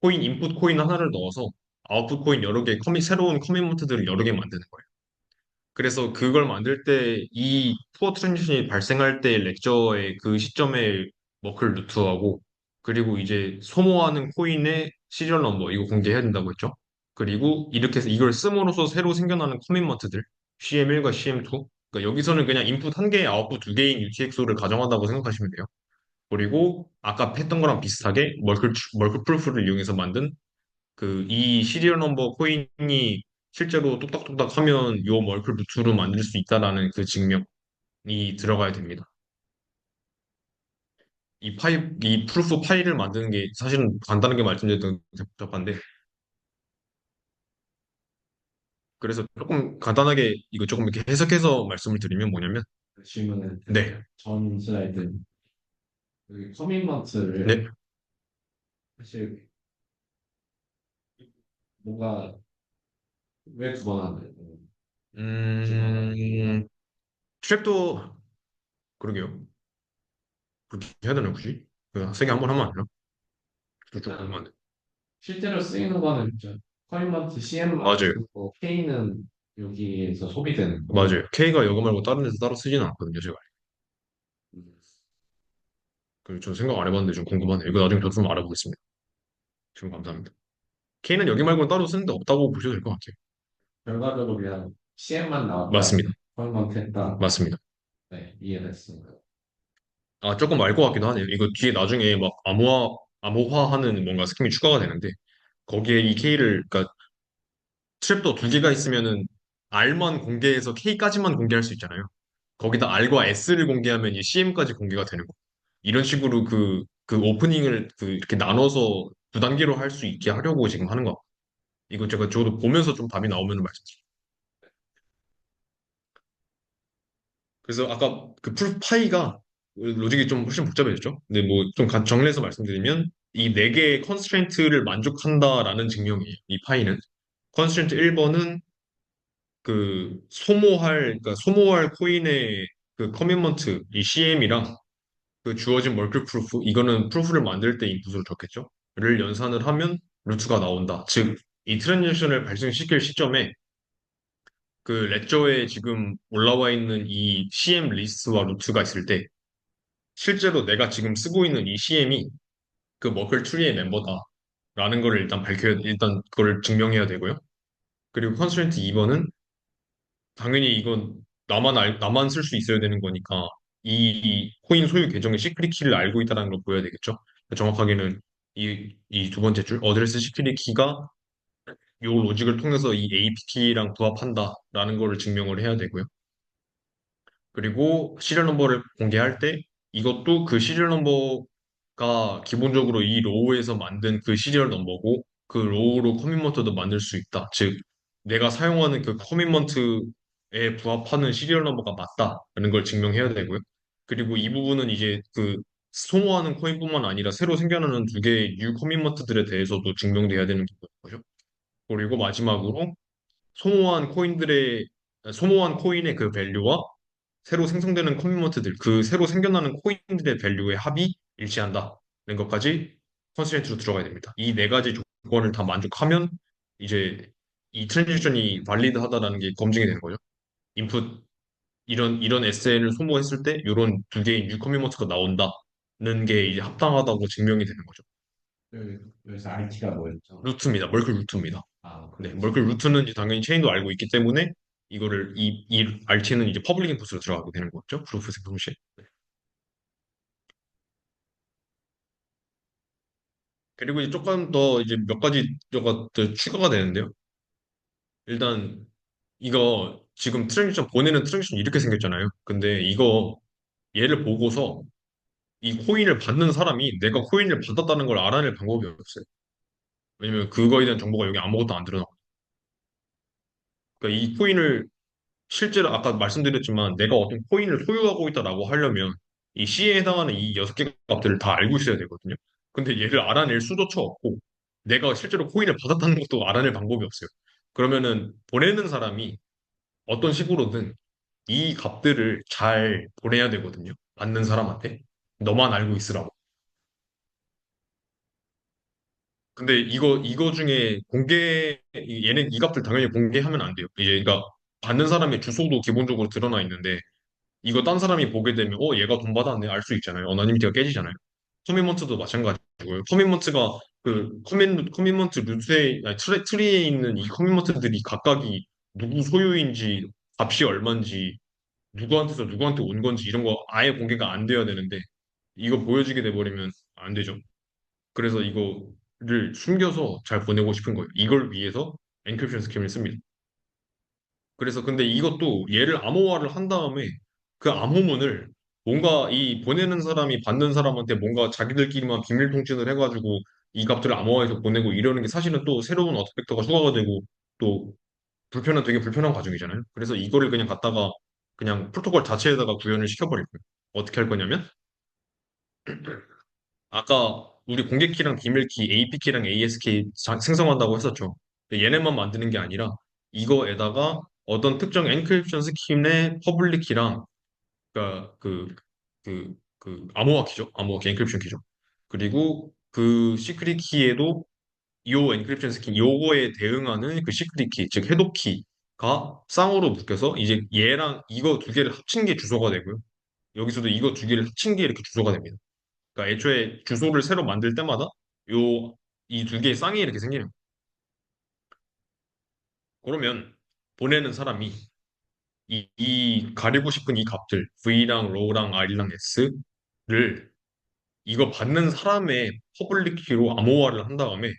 코인 인풋 코인 하나를 넣어서 아웃풋 코인 여러 개 새로운 커밋먼트들을 여러 개 만드는 거예요. 그래서 그걸 만들 때 이 푸어 트랜지션이 발생할 때 렉저의 그 시점에 머클 루트하고 그리고 이제 소모하는 코인의 시리얼 넘버 이거 공개해야 된다고 했죠. 그리고 이렇게 해서 이걸 씀으로써 새로 생겨나는 커밋먼트들 CM1과 CM2 그러니까 여기서는 그냥 인풋 한 개, 아웃풋 두 개인 UTXO를 가정한다고 생각하시면 돼요. 그리고 아까 했던 거랑 비슷하게 멀크 프루프를 이용해서 만든 그 이 시리얼 넘버 코인이 실제로 뚝딱뚝딱 하면 요 멀클 루트로 만들 수 있다라는 그 증명이 들어가야 됩니다. 이 프루프 파일을 만드는 게 사실은 간단하게 말씀드렸던 게 복잡한데 그래서 조금 간단하게 이거 조금 이렇게 해석해서 말씀을 드리면 뭐냐면 질문은 네, 전 슬라이드 그 커밋먼트를 네, 사실 뭔가 왜 두 번 하나요? 집어넣어. 음, 트랩도 그러게요. 그렇게 해야 되나 굳이? 그냥 세게 한 번 하면 안 되나? 좀 하면 안 돼. 실제로 쓰이는 거는 이제 커밋먼트 CM 맞아요. 말고 K는 여기에서 소비되는 거예요. 맞아요. K가 여거 말고 다른 데서 따로 쓰지는 않거든요, 제가. 음, 저 생각 안 해봤는데 좀 궁금하네요. 이거 나중에 저도 좀 알아보겠습니다. 지금 감사합니다. K는 여기 말고는 따로 쓰는 데 없다고 보셔도 될 것 같아요. 결과적으로 그냥 CM만 나왔다. 맞습니다. 커밋먼트 했다. 맞습니다. 네, 이해됐습니다. 아, 조금 알 것 같기도 하네요. 이거 뒤에 나중에 막 암호화하는 뭔가 스킴이 추가가 되는데, 거기에 이 K를, 그러니까 트랩도 두 개가 있으면은 R만 공개해서 K까지만 공개할 수 있잖아요. 거기다 R과 S를 공개하면 이 CM까지 공개가 되는 거. 이런 식으로 그 오프닝을 이렇게 나눠서 두 단계로 할 수 있게 하려고 지금 하는 거. 이거 제가 저도 보면서 좀 답이 나오면 말씀드릴게요. 그래서 아까 그 풀 파이가 로직이 좀 훨씬 복잡해졌죠. 근데 뭐 좀 정리해서 말씀드리면 이 네 개의 컨스트레인트를 만족한다라는 증명이에요. 이 파이는 컨스트레인트 1번은 그러니까 소모할 코인의 그 커밋먼트 이 CM이랑 그 주어진 멀티 프루프 이거는 프루프를 만들 때 인풋으로 적겠죠. 를 연산을 하면 루트가 나온다. 즉 이 트랜지션을 발생시킬 시점에 그 레저에 지금 올라와 있는 이 CM 리스트와 루트가 있을 때 실제로 내가 지금 쓰고 있는 이 CM이 그 머클 트리의 멤버다. 라는 거를 일단 그걸 증명해야 되고요. 그리고 컨스트레인트 2번은 당연히 이건 나만 쓸 수 있어야 되는 거니까 이 코인 소유 계정의 시크릿 키를 알고 있다는 걸 보여야 되겠죠. 정확하게는 이 두 번째 줄, 어드레스 시크릿 키가 요 로직을 통해서 이 APK랑 부합한다라는 거를 증명을 해야 되고요. 그리고 시리얼 넘버를 공개할 때 이것도 그 시리얼 넘버가 기본적으로 이 로우에서 만든 그 시리얼 넘버고 그 로우로 커밋먼트도 만들 수 있다. 즉, 내가 사용하는 그 커밋먼트에 부합하는 시리얼 넘버가 맞다라는 걸 증명해야 되고요. 그리고 이 부분은 이제 그 소모하는 코인뿐만 아니라 새로 생겨나는 두 개의 뉴 커밋먼트들에 대해서도 증명돼야 되는 거죠. 그리고 마지막으로 소모한 코인의 그 밸류와 새로 생성되는 커뮤니티들, 그 새로 생겨나는 코인들의 밸류의 합이 일치한다는 것까지 컨스트레인트로 들어가야 됩니다. 이 네 가지 조건을 다 만족하면 이제 이 트랜지션이 발리드하다라는 게 검증이 되는 거죠. 인풋 이런 SN을 소모했을 때 이런 두 개의 뉴 커뮤니티가 나온다는 게 이제 합당하다고 증명이 되는 거죠. 여기서 RT가 뭐였죠? 루트입니다. 멀클 루트입니다. 아, 네, 그렇죠. 멀클 루트는 이제 당연히 체인도 알고 있기 때문에 이거를 이 RT는 이제 퍼블릭 인풋으로 들어가게 되는 거죠. 프루프 생성시. 그리고 이제 조금 더 이제 몇 가지 더 추가가 되는데요. 일단 이거 지금 트랜지션 보내는 트랜지션 이렇게 생겼잖아요. 근데 이거 얘를 보고서 이 코인을 받는 사람이 내가 코인을 받았다는 걸 알아낼 방법이 없어요. 왜냐면 그거에 대한 정보가 여기 아무것도 안 드러나고. 그러니까 이 코인을 실제로 아까 말씀드렸지만 내가 어떤 코인을 소유하고 있다라고 하려면 이 C에 해당하는 이 여섯 개 값들을 다 알고 있어야 되거든요. 근데 얘를 알아낼 수조차 없고 내가 실제로 코인을 받았다는 것도 알아낼 방법이 없어요. 그러면은 보내는 사람이 어떤 식으로든 이 값들을 잘 보내야 되거든요. 받는 사람한테. 너만 알고 있으라고. 근데 이거 중에 얘는 이 값들 당연히 공개하면 안 돼요. 이제 그러니까 받는 사람의 주소도 기본적으로 드러나 있는데 이거 딴 사람이 보게 되면 얘가 돈 받았네 알 수 있잖아요. 어나니미티가 깨지잖아요. 커밋먼트도 마찬가지고요. 커밋먼트가 커밋먼트 루트에 아니, 트리에 있는 이 커밋먼트들이 각각이 누구 소유인지 값이 얼마인지 누구한테서 누구한테 온 건지 이런 거 아예 공개가 안 돼야 되는데 이거 보여지게 돼버리면 안 되죠. 그래서 이거를 숨겨서 잘 보내고 싶은 거예요. 이걸 위해서 엔크립션 스킴을 씁니다. 그래서 근데 이것도 얘를 암호화를 한 다음에 그 암호문을 뭔가 이 보내는 사람이 받는 사람한테 뭔가 자기들끼리만 비밀 통신을 해가지고 이 값들을 암호화해서 보내고 이러는 게 사실은 또 새로운 어택 벡터가 추가가 되고 또 되게 불편한 과정이잖아요. 그래서 이거를 그냥 갖다가 그냥 프로토콜 자체에다가 구현을 시켜버릴 거예요. 어떻게 할 거냐면 아까 우리 공개키랑 비밀키, AP키랑 ASK 생성한다고 했었죠. 얘네만 만드는 게 아니라 이거에다가 어떤 특정 엔크립션 스킴의 퍼블릭 키랑 그러니까 암호화 키죠. 암호화 키, 엔크립션 키죠. 그리고 그 시크릿 키에도 요 엔크립션 스킨 요거에 대응하는 그 시크릿 키, 즉 해독 키가 쌍으로 묶여서 이제 얘랑 이거 두 개를 합친 게 주소가 되고요. 여기서도 이거 두 개를 합친 게 이렇게 주소가 됩니다. 그러니까 애초에 주소를 새로 만들 때마다 요 이 두 개의 쌍이 이렇게 생기는 거예요. 그러면 보내는 사람이 이 가리고 싶은 이 값들 V랑 R랑 R랑 S를 이거 받는 사람의 퍼블릭 키로 암호화를 한 다음에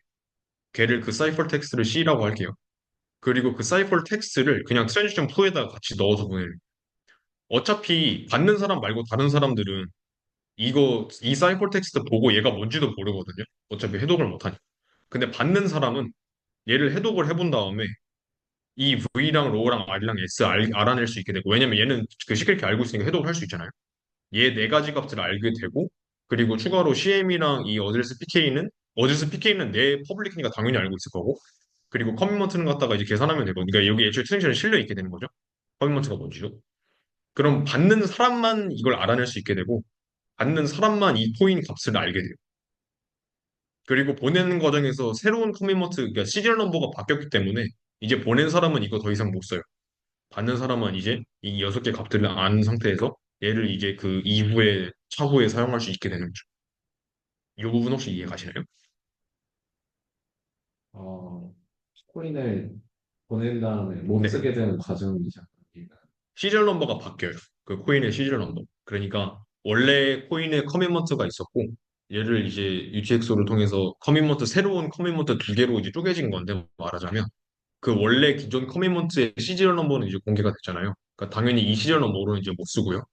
걔를 그 사이퍼 텍스트를 C라고 할게요. 그리고 그 사이퍼 텍스트를 그냥 트랜지션 풀에다가 같이 넣어서 보내요. 어차피 받는 사람 말고 다른 사람들은 이 사이퍼 텍스트 보고 얘가 뭔지도 모르거든요. 어차피 해독을 못하니까. 근데 받는 사람은 얘를 해독을 해본 다음에 이 V랑 로우랑 R이랑 S 알아낼 수 있게 되고 왜냐면 얘는 그 시크릿키 알고 있으니까 해독을 할 수 있잖아요. 얘 네 가지 값을 알게 되고 그리고 추가로 CM이랑 이 어드레스 PK는 내 퍼블릭이니까 당연히 알고 있을 거고 그리고 커밋먼트는 갖다가 이제 계산하면 되고 그러니까 여기 애초에 트랜지션이 실려 있게 되는 거죠. 커밋먼트가 뭔지도. 그럼 받는 사람만 이걸 알아낼 수 있게 되고 받는 사람만 이 코인 값을 알게 돼요. 그리고 보내는 과정에서 새로운 커밋먼트, 그러니까 시리얼 넘버가 바뀌었기 때문에 이제 보낸 사람은 이거 더 이상 못 써요. 받는 사람은 이제 이 여섯 개 값들을 아는 상태에서 얘를 이제 그 이후에 차후에 사용할 수 있게 되는 거죠. 이 부분 혹시 이해 가시나요? 어, 코인을 보낸 다음에 못 네. 쓰게 되는 과정이 시작합니다. 시리얼 넘버가 바뀌어요. 그 코인의 시리얼 넘버. 그러니까 원래 코인에 커밋먼트가 있었고 얘를 이제 UTXO를 통해서 커밋먼트 새로운 커밋먼트 두 개로 이제 쪼개진 건데 말하자면 그 원래 기존 커밋먼트의 시리얼 넘버는 이제 공개가 됐잖아요. 그러니까 당연히 이 시리얼 넘버로는 이제 못 쓰고요.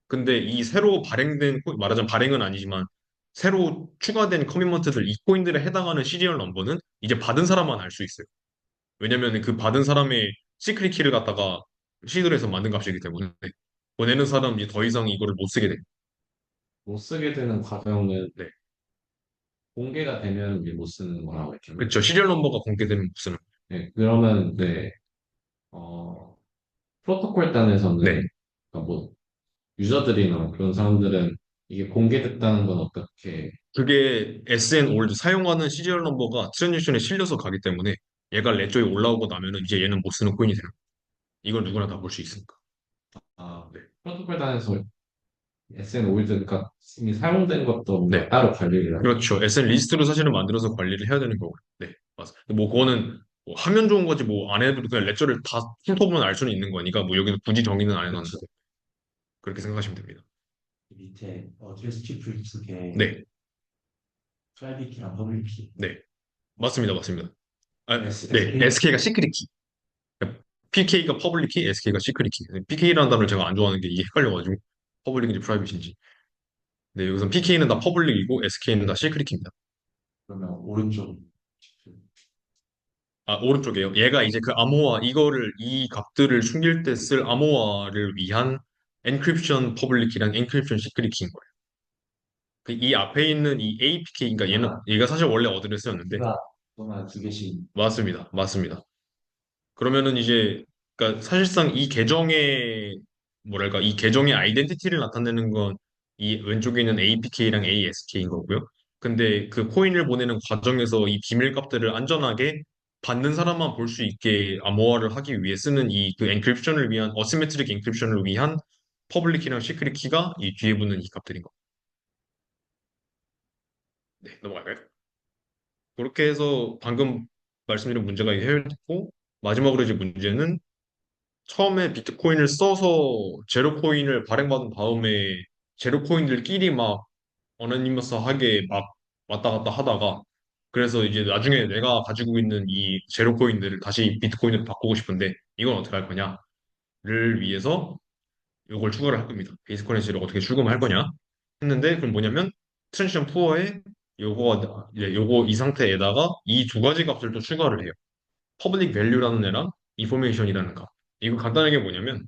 근데 이 새로 발행된 말하자면 발행은 아니지만 새로 추가된 커밋먼트들 이 코인들에 해당하는 시리얼 넘버는 이제 받은 사람만 알 수 있어요. 왜냐면 그 받은 사람의 시크릿 키를 갖다가 시드에서 만든 값이기 때문에 보내는 사람이 더 이상 이거를 못 쓰게 돼. 못 쓰게 되는 과정은 네. 공개가 되면 이제 못 쓰는 거라고 했잖아요. 그렇죠. 시리얼 넘버가 공개되면 못 쓰는. 네, 그러면 네, 어, 프로토콜 단에서는 네. 그러니까 뭐 유저들이나 그런 사람들은 이게 공개됐다는 건 어떻게 그게 SN 올드 사용하는 시리얼 넘버가 트랜지션에 실려서 가기 때문에 얘가 레저에 올라오고 나면은 이제 얘는 못 쓰는 코인이 되는 거예요. 이걸 누구나 다 볼 수 있으니까. 아, 네. 프로토콜 단에서 SN 올드 그러니까 이미 사용된 것도 뭔가 네. 따로 관리를 해요. 그렇죠. SN 리스트로 사실은 만들어서 관리를 해야 되는 거고요. 네. 맞습니다. 뭐 그거는 뭐 하면 좋은 거지 뭐 안 해도 그냥 레저를 다 훑어보면 알 수는 있는 거니까 뭐 여기는 굳이 정의는 안 해놨는데 그렇죠. 그렇게 생각하시면 됩니다. 밑에 어드레스 풀 쪽에 네. 프라이빗 키랑 퍼블릭 키, 네. 맞습니다. 맞습니다. 아, 네. SK SK가 시크릿 키. PK가 퍼블릭 키, SK가 시크릿 키. PK라는 단어를 제가 안 좋아하는 게 이게 헷갈려가지고 퍼블릭인지 프라이빗인지. 네, 여기서 PK는 다 퍼블릭이고 SK는 다 시크릿 키입니다. 그러면 오른쪽 아, 오른쪽에요. 얘가 이제 그 암호화 이거를 이 값들을 숨길 때 쓸 암호화를 위한 엔크립션 퍼블릭 키랑 엔크립션 시크릿 키인 거예요. 그이 앞에 있는 이 APK, 그러니까 얘는 얘가 사실 원래 어드레스였는데 키가 또나 두 개씩 맞습니다. 맞습니다. 그러면은 이제 그러니까 사실상 이 계정의 뭐랄까 이 계정의 아이덴티티를 나타내는 건 이 왼쪽에 있는 APK랑 ASK인 거고요. 근데 그 코인을 보내는 과정에서 이 비밀 값들을 안전하게 받는 사람만 볼 수 있게 암호화를 하기 위해 쓰는 이 그 엔크립션을 위한 어시메트릭 엔크립션을 위한 퍼블릭 키랑 시크릿 키가 이 뒤에 붙는 이 값들인 거. 네, 넘어갈까요? 그렇게 해서 방금 말씀드린 문제가 해결됐고 마지막으로 이제 문제는 처음에 비트코인을 써서 제로코인을 발행받은 다음에 제로코인들끼리 막 어너니머스하게 막 왔다 갔다 하다가 그래서 이제 나중에 내가 가지고 있는 이 제로코인들을 다시 비트코인으로 바꾸고 싶은데 이건 어떻게 할 거냐를 위해서 이걸 추가를 할 겁니다. 베이스 커런시를 어떻게 출금할 거냐 했는데 그럼 뭐냐면 트랜지션 푸어에 요거 이제 요거 이 상태에다가 이 두 가지 값을 또 추가를 해요. 퍼블릭 밸류라는 애랑 인포메이션이라는 값. 이거 간단하게 뭐냐면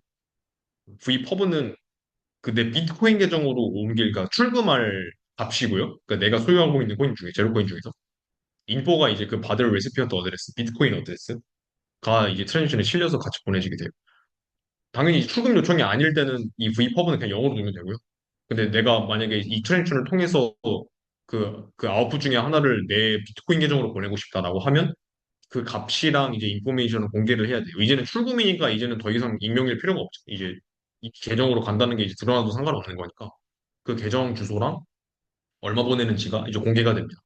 V퍼브는 그 내 비트코인 계정으로 옮길, 그러니까 출금할 값이고요. 그러니까 내가 소유하고 있는 코인 중에, 제로코인 중에서. 인포가 이제 그 받을 레시피언트 어드레스, 비트코인 어드레스가 이제 트랜지션에 실려서 같이 보내지게 돼요. 당연히 출금 요청이 아닐 때는 이 V퍼브는 그냥 영어로 두면 되고요. 근데 내가 만약에 이 트랜지션을 통해서 그 아웃풋 중에 하나를 내 비트코인 계정으로 보내고 싶다라고 하면 그 값이랑 이제 인포메이션을 공개를 해야 돼요. 이제는 출금이니까 이제는 더 이상 익명일 필요가 없죠. 이제 이 계정으로 간다는 게 이제 드러나도 상관없는 거니까 그 계정 주소랑 얼마 보내는지가 이제 공개가 됩니다.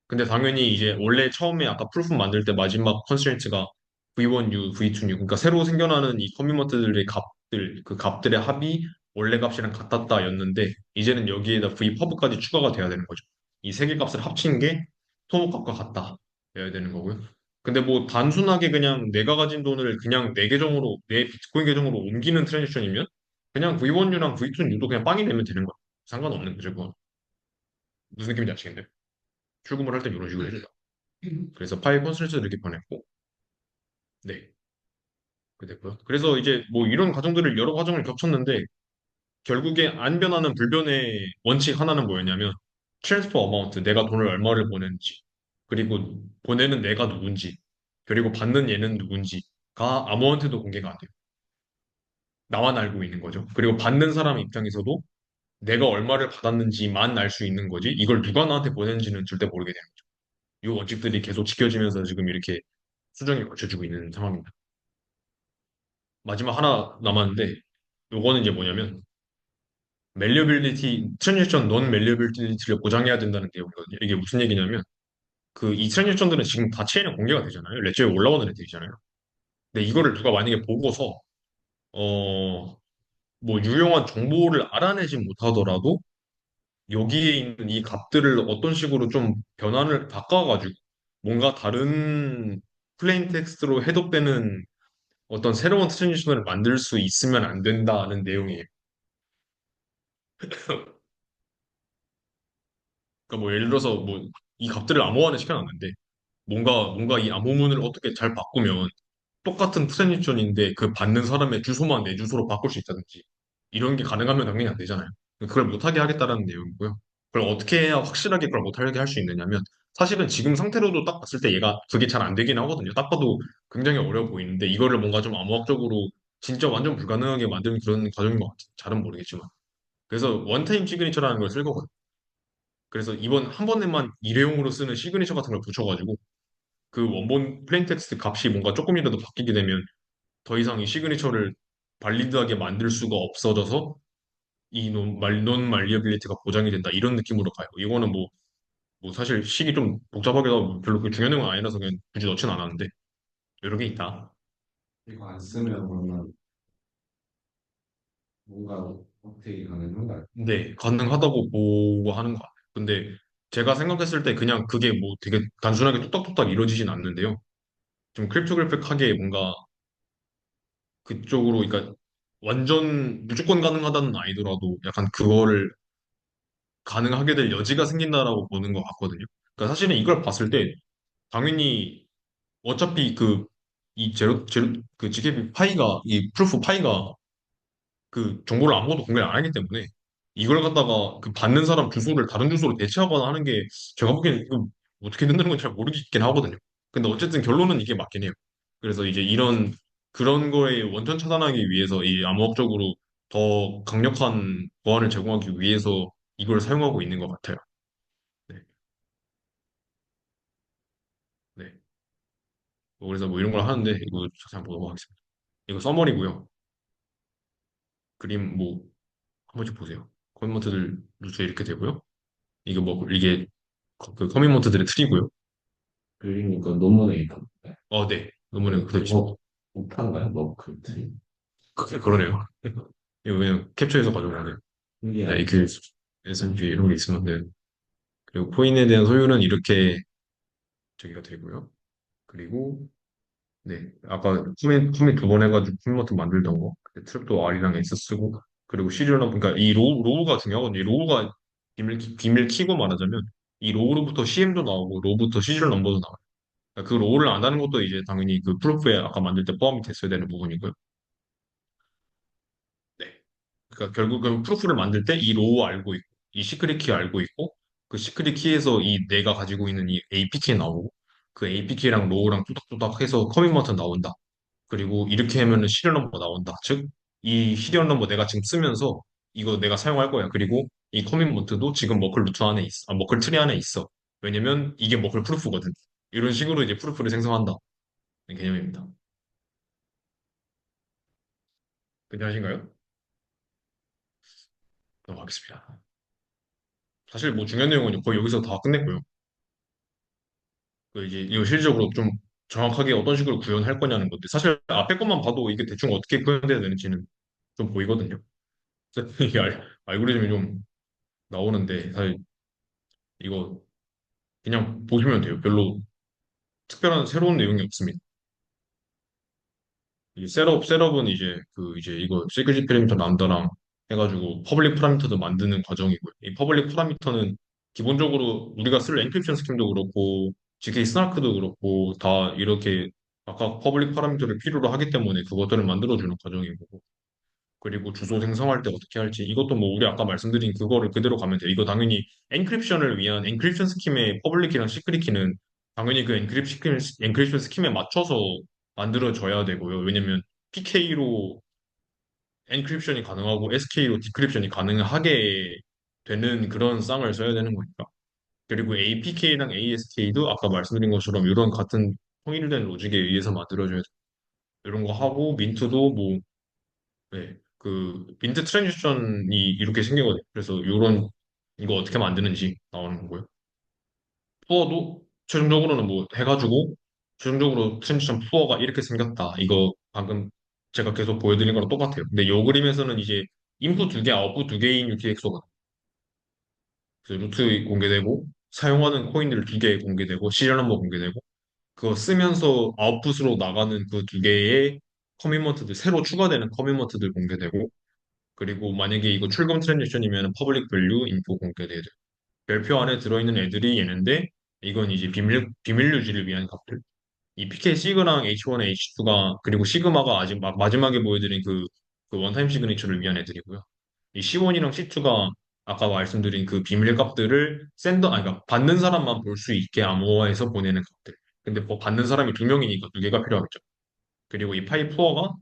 근데 당연히 이제 원래 처음에 아까 프루프 만들 때 마지막 컨스트레인트가 V1U, V2U 그러니까 새로 생겨나는 이 커뮤니티들의 값들 그 값들의 합이 원래 값이랑 같았다였는데 이제는 여기에다 V퍼브까지 추가가 돼야 되는 거죠. 이 세 개 값을 합친 게 토목 값과 같다여야 되는 거고요. 근데 뭐 단순하게 그냥 내가 가진 돈을 그냥 내 계정으로 내 비트코인 계정으로 옮기는 트랜지션이면 그냥 V1U랑 V2U도 그냥 빵이 되면 되는 거예요. 상관없는 거죠. 그건. 무슨 느낌인지 아시겠네요? 출금을 할 때 이런 식으로 해준다. 그래서 파일 컨스트레인트 이렇게 보냈고, 네, 그 됐고요. 그래서 이제 뭐 이런 과정들을 여러 과정을 겹쳤는데 결국에 안 변하는 불변의 원칙 하나는 뭐였냐면 트랜스퍼 어마운트, 내가 돈을 얼마를 보냈는지, 그리고 보내는 내가 누군지, 그리고 받는 얘는 누군지가 아무한테도 공개가 안 돼요. 나만 알고 있는 거죠. 그리고 받는 사람 입장에서도 내가 얼마를 받았는지만 알 수 있는 거지, 이걸 누가 나한테 보냈는지는 절대 모르게 돼요. 이 원칙들이 계속 지켜지면서 지금 이렇게 수정이 거쳐지고 있는 상황입니다. 마지막 하나 남았는데 요거는 이제 뭐냐면 멜리어빌리티 트랜지션 논 멜리어빌리티를 보장해야 된다는 내용이거든요. 이게 무슨 얘기냐면 그 이 트랜지션들은 지금 다 체인에 공개가 되잖아요. 레저에 올라오는 애들이잖아요. 근데 이거를 누가 만약에 보고서 어 뭐 유용한 정보를 알아내지 못하더라도 여기에 있는 이 값들을 어떤 식으로 좀 변환을 바꿔가지고 뭔가 다른 플레인 텍스트로 해독되는 어떤 새로운 트랜지션을 만들 수 있으면 안 된다는 내용이에요. 그러니까 뭐 예를 들어서 뭐 이 값들을 암호화는 시켜놨는데 뭔가 이 암호문을 어떻게 잘 바꾸면 똑같은 트랜지션인데 그 받는 사람의 주소만 내 주소로 바꿀 수 있다든지 이런 게 가능하면 당연히 안 되잖아요. 그걸 못하게 하겠다라는 내용이고요. 그걸 어떻게 해야 확실하게 그걸 못하게 할 수 있느냐면 사실은 지금 상태로도 딱 봤을 때 얘가 그게 잘 안 되긴 하거든요. 딱 봐도 굉장히 어려워 보이는데 이거를 뭔가 좀 암호학적으로 진짜 완전 불가능하게 만드는 그런 과정인 것 같아요. 잘은 모르겠지만. 그래서 원타임 시그니처라는 걸 쓸 거거든요. 그래서 이번 한 번에만 일회용으로 쓰는 시그니처 같은 걸 붙여가지고 그 원본 플레인 텍스트 값이 뭔가 조금이라도 바뀌게 되면 더 이상 이 시그니처를 발리드하게 만들 수가 없어져서 이 논 말리어빌리티가 보장이 된다 이런 느낌으로 가요. 이거는 뭐 사실 식이 좀 복잡하기도 하고 별로 그 중요한 내용은 아니라서 그냥 굳이 넣진 않았는데 여러 개 있다. 이거 안 쓰면 그러면 뭔가 어떻게 가능한가요? 근데 가능하다고 보고 하는 거 같아요. 근데 제가 생각했을 때 그냥 그게 뭐 되게 단순하게 뚝딱뚝딱 이루어지진 않는데요. 좀 크립토그래픽하게 뭔가 그쪽으로 그러니까 완전 무조건 가능하다는 아니더라도 약간 그거를 가능하게 될 여지가 생긴다라고 보는 것 같거든요. 그러니까 사실은 이걸 봤을 때 당연히 어차피 이 그 GKP 파이가 이 프루프 파이가 그 정보를 아무것도 공개를 안 하기 때문에 이걸 갖다가 그 받는 사람 주소를 다른 주소로 대체하거나 하는 게 제가 보기에는 이거 어떻게 된다는 건 잘 모르겠긴 하거든요. 근데 어쨌든 결론은 이게 맞긴 해요. 그래서 이제 이런 그런 거에 원천 차단하기 위해서 이 암호학적으로 더 강력한 보안을 제공하기 위해서 이걸 사용하고 있는 것 같아요. 네, 네. 뭐 그래서 뭐 이런 걸 하는데 이거 자세히 한번 보도록 하겠습니다. 이거 서머리고요. 그림 뭐 한 번씩 보세요. 커뮤니티들 루트에 이렇게 되고요. 이게 뭐 이게 그 커뮤니티들의 틀이고요. 그리니까 논문에 있던데. 네. 논문에 그 그대로 있습니다. 그거 못한가요? 너그 틀이? 그러네요. 이거 그냥 캡처해서 가져오네요. 네, 신기하네. 이렇게 S&P 이런 게 있으면 네. 그리고 코인에 대한 소유는 이렇게 저기가 되고요. 그리고 네, 아까 쿠미 두 번 해가지고 쿠미노트 만들던 거, 트랩도 R이랑 S 쓰고, 그리고 시리얼 넘버, 그러니까 이 로우가 중요하거든요. 이 로우가 비밀 키고 말하자면 이 로우로부터 CM도 나오고 로우부터 시리얼 넘버도 나와요. 그러니까 그 로우를 안다는 것도 이제 당연히 그 프로프에 아까 만들 때 포함이 됐어야 되는 부분이고요. 네. 그러니까 결국은 프로프를 만들 때 이 로우 알고 있고, 이 시크릿 키 알고 있고, 그 시크릿 키에서 이 내가 가지고 있는 이 APK 나오고, 그 APK랑 로우랑 뚜닥뚜닥 해서 커밋먼트 나온다. 그리고 이렇게 하면은 시리얼 넘버가 나온다. 즉, 이 시리얼 넘버 내가 지금 쓰면서 이거 내가 사용할 거야. 그리고 이 커밋먼트도 지금 머클 루트 안에 있어. 머클 트리 안에 있어. 왜냐면 이게 머클 프루프거든. 이런 식으로 이제 프루프를 생성한다. 개념입니다. 괜찮으신가요? 넘어가겠습니다. 사실 뭐 중요한 내용은 거의 여기서 다 끝냈고요. 그 이제 이거 실질적으로 좀 정확하게 어떤 식으로 구현할 거냐는 건데 사실 앞에 것만 봐도 이게 대충 어떻게 구현돼야 되는지는 좀 보이거든요. 그래서 이게 알고리즘이 좀 나오는데 사실 이거 그냥 보시면 돼요. 별로 특별한 새로운 내용이 없습니다. 이 셋업은 이제 이제 이거 시크릿 패러미터 람다랑 해가지고 퍼블릭 파라미터도 만드는 과정이고요. 이 퍼블릭 파라미터는 기본적으로 우리가 쓸 엔크립션 스킴도 그렇고 GK 스나크도 그렇고 다 이렇게 각각 퍼블릭 파라미터를 필요로 하기 때문에 그것들을 만들어주는 과정이고 그리고 주소 생성할 때 어떻게 할지 이것도 뭐 우리 아까 말씀드린 그거를 그대로 가면 돼요. 이거 당연히 엔크립션을 위한 엔크립션 스킴의 퍼블릭 키랑 시크릿 키는 당연히 그 엔크립션 스킴에 맞춰서 만들어져야 되고요. 왜냐면 PK로 엔크립션이 가능하고 SK로 디크립션이 가능하게 되는 그런 쌍을 써야 되는 거니까. 그리고 APK랑 ASK도 아까 말씀드린 것처럼 이런 같은 통일된 로직에 의해서 만들어져야 돼. 이런 거 하고 민트도 뭐 네, 그 민트 트랜지션이 이렇게 생기거든요. 그래서 이런 이거 어떻게 만드는지 나오는 거고요. 푸어도 최종적으로는 뭐 해가지고 최종적으로 트랜지션 플로어가 이렇게 생겼다. 이거 방금 제가 계속 보여드린 거랑 똑같아요. 근데 요 그림에서는 이제 인풋 두 개, 아웃풋 두 개인 UTXO가 루트 공개되고 사용하는 코인들 두 개 공개되고 시리얼 넘버 공개되고 그거 쓰면서 아웃풋으로 나가는 그 두 개의 커밋먼트들 새로 추가되는 커밋먼트들 공개되고 그리고 만약에 이거 출금 트랜지션이면 퍼블릭 밸류 인포 공개돼야 돼요. 별표 안에 들어있는 애들이 얘는데 이건 이제 비밀 유지를 위한 값들. 이 PK 시그랑 H1, H2가 그리고 시그마가 아직 마지막에 보여드린 그 원타임 시그니처를 위한 애들이고요. 이 C1이랑 C2가 아까 말씀드린 그 비밀 값들을 그러니까 받는 사람만 볼 수 있게 암호화해서 보내는 값들. 근데 뭐 받는 사람이 두 명이니까 두 개가 필요하겠죠. 그리고 이 파이 플로어가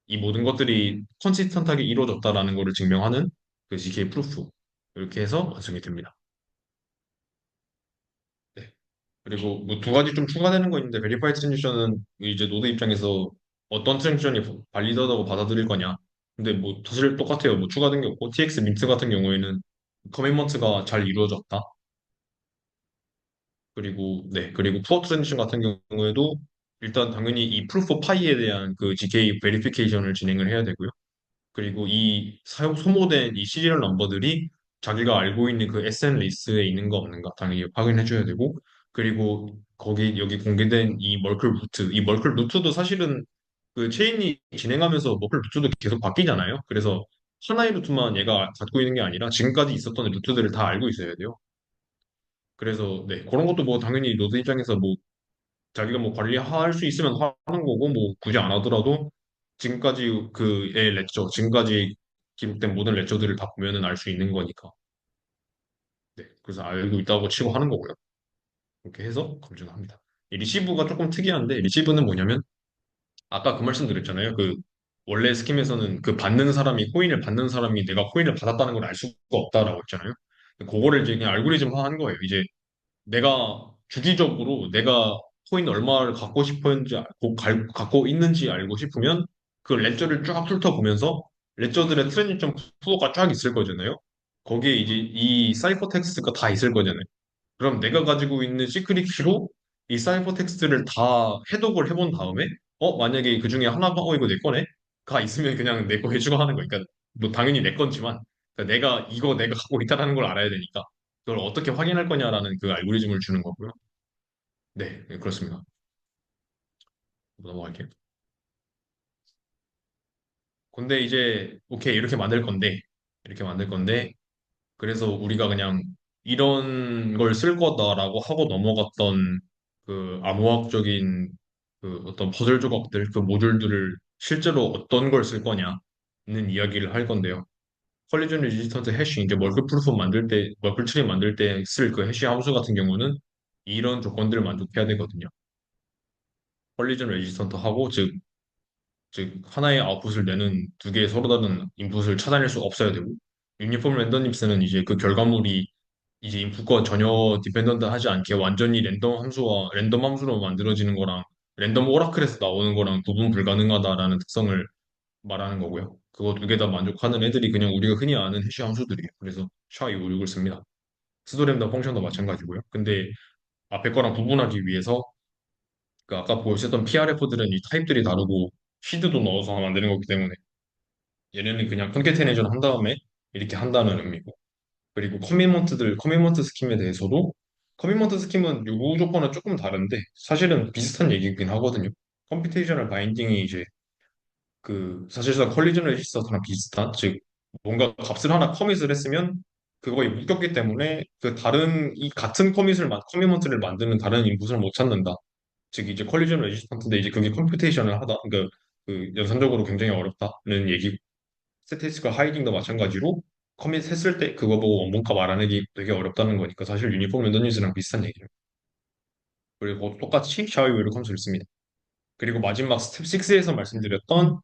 이 모든 것들이 컨시스턴트하게 이루어졌다라는 것을 증명하는 그 GK 프루프. 이렇게 해서 완성이 됩니다. 네. 그리고 뭐 두 가지 좀 추가되는 거 있는데 베리파이 트랜지션은 이제 노드 입장에서 어떤 트랜지션이 발리드하다고 받아들일 거냐. 근데 뭐 사실 똑같아요. 뭐 추가된 게 없고 TX 민트 같은 경우에는 커밋먼트가 잘 이루어졌다. 그리고 푸어 트랜지션 같은 경우에도 일단 당연히 이 프루프 오브 파이에 대한 그 GK 베리피케이션을 진행을 해야 되고요. 그리고 이 사용 소모된 이 시리얼 넘버들이 자기가 알고 있는 그 SN 리스트에 있는 거 없는가 당연히 확인해 줘야 되고 그리고 거기 여기 공개된 이 멀클 루트도 사실은 그 체인이 진행하면서 멀클 루트도 계속 바뀌잖아요. 그래서 하나의 루트만 얘가 갖고 있는 게 아니라 지금까지 있었던 루트들을 다 알고 있어야 돼요. 그래서 네 그런 것도 뭐 당연히 노드 입장에서 뭐 자기가 뭐 관리할 수 있으면 하는 거고 뭐 굳이 안 하더라도 지금까지 그의 레저 지금까지 기록된 모든 레저들을 다 보면은 알 수 있는 거니까 네 그래서 알고 있다고 치고 하는 거고요 그렇게 해서 검증을 합니다 이 리시브가 조금 특이한데 리시브는 뭐냐면 아까 그 말씀 드렸잖아요 그 원래 스킴에서는 그 코인을 받는 사람이 내가 코인을 받았다는 걸 알 수가 없다라고 했잖아요 그거를 이제 그냥 알고리즘화 한 거예요 이제 내가 주기적으로 내가 코인 얼마를 갖고 싶었는지 갖고 있는지 알고 싶으면 그 레저를 쫙 훑어보면서 레저들의 트랜지션 플로우가 쫙 있을 거잖아요. 거기에 이제 이 사이퍼 텍스트가 다 있을 거잖아요. 그럼 내가 가지고 있는 시크릿 키로 이 사이퍼 텍스트를 다 해독을 해본 다음에 만약에 그 중에 하나가 이거 내 거네? 가 있으면 그냥 내 거 해주고 하는 거니까 뭐 당연히 내 건지만 그러니까 내가 갖고 있다는 걸 알아야 되니까 그걸 어떻게 확인할 거냐라는 그 알고리즘을 주는 거고요. 네, 네, 그렇습니다. 넘어갈게요. 근데 이제 오케이 이렇게 만들 건데 그래서 우리가 그냥 이런 걸 쓸 거다라고 하고 넘어갔던 그 암호학적인 그 어떤 퍼즐 조각들 그 모듈들을 실제로 어떤 걸 쓸 거냐는 이야기를 할 건데요. 컬리전 레지스턴트 해시 이제 멀클 트리 만들 때 쓸 그 해시 함수 같은 경우는 이런 조건들을 만족해야 되거든요. 컬리전 레지스턴트 하고 즉 하나의 아웃풋을 내는 두 개의 서로 다른 인풋을 찾아낼 수 없어야 되고 유니폼 랜덤립스는 이제 그 결과물이 이제 인풋과 전혀 디펜던트 하지 않게 완전히 랜덤 함수로 만들어지는 거랑 랜덤 오라클에서 나오는 거랑 구분 불가능하다라는 특성을 말하는 거고요. 그거 두 개 다 만족하는 애들이 그냥 우리가 흔히 아는 해시 함수들이에요. 그래서 SHA-256을 씁니다. 스도램다 펑션도 마찬가지고요. 근데 앞에 거랑 구분하기 위해서 그 아까 보셨던 PRF들은 이 타입들이 다르고 시드도 넣어서 만드는 거기 때문에 얘네는 그냥 컨캐테네이션 한 다음에 이렇게 한다는 의미고 그리고 커미먼트 스킴에 대해서도 커미먼트 스킴은 요구 조건은 조금 다른데 사실은 비슷한 얘기긴 하거든요. 컴퓨테이셔널 바인딩이 이제 그 사실상 컬리전 레지스터랑 비슷한 즉 뭔가 값을 하나 커밋을 했으면 그거에 묶였기 때문에 그 다른 이 같은 커미먼트를 만드는 다른 인풋을 못 찾는다. 즉 이제 컬리전 레지스턴트인데 이제 그게 컴퓨테이션을 하다 그러니까 그 연산적으로 굉장히 어렵다는 얘기 스태티스티컬 하이딩도 마찬가지로 커밋 했을 때 그거 보고 원본값 알아내기 되게 어렵다는 거니까 사실 유니폼 랜덤니스랑 비슷한 얘기예요. 그리고 똑같이 샤워 유를 컴수를 씁니다. 그리고 마지막 스텝 6에서 말씀드렸던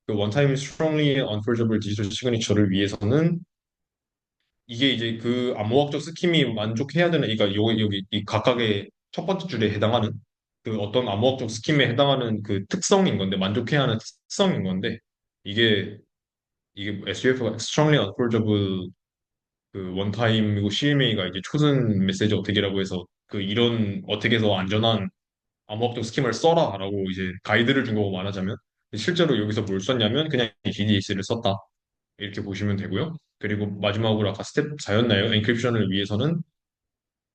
그 원타임 strongly unforgeable digital signature를 위해서는 이게 이제 그 암호학적 스킴이 만족해야 되는 그러니까 여기 이 각각의 첫 번째 줄에 해당하는 그 어떤 암호학적 스킴에 해당하는 그 특성인 건데 만족해야 하는 특성인 건데 이게 SUF가 strongly unforgeable 그 원타임이고 CMA가 이제 초전 메시지 어택이라고 해서 그 이런 어택에서 안전한 암호학적 스kim을 써라라고 이제 가이드를 준 거고 말하자면 실제로 여기서 뭘 썼냐면 그냥 GDS를 썼다 이렇게 보시면 되고요. 그리고 마지막으로 아까 스텝 4였나요? 엔크립션을 위해서는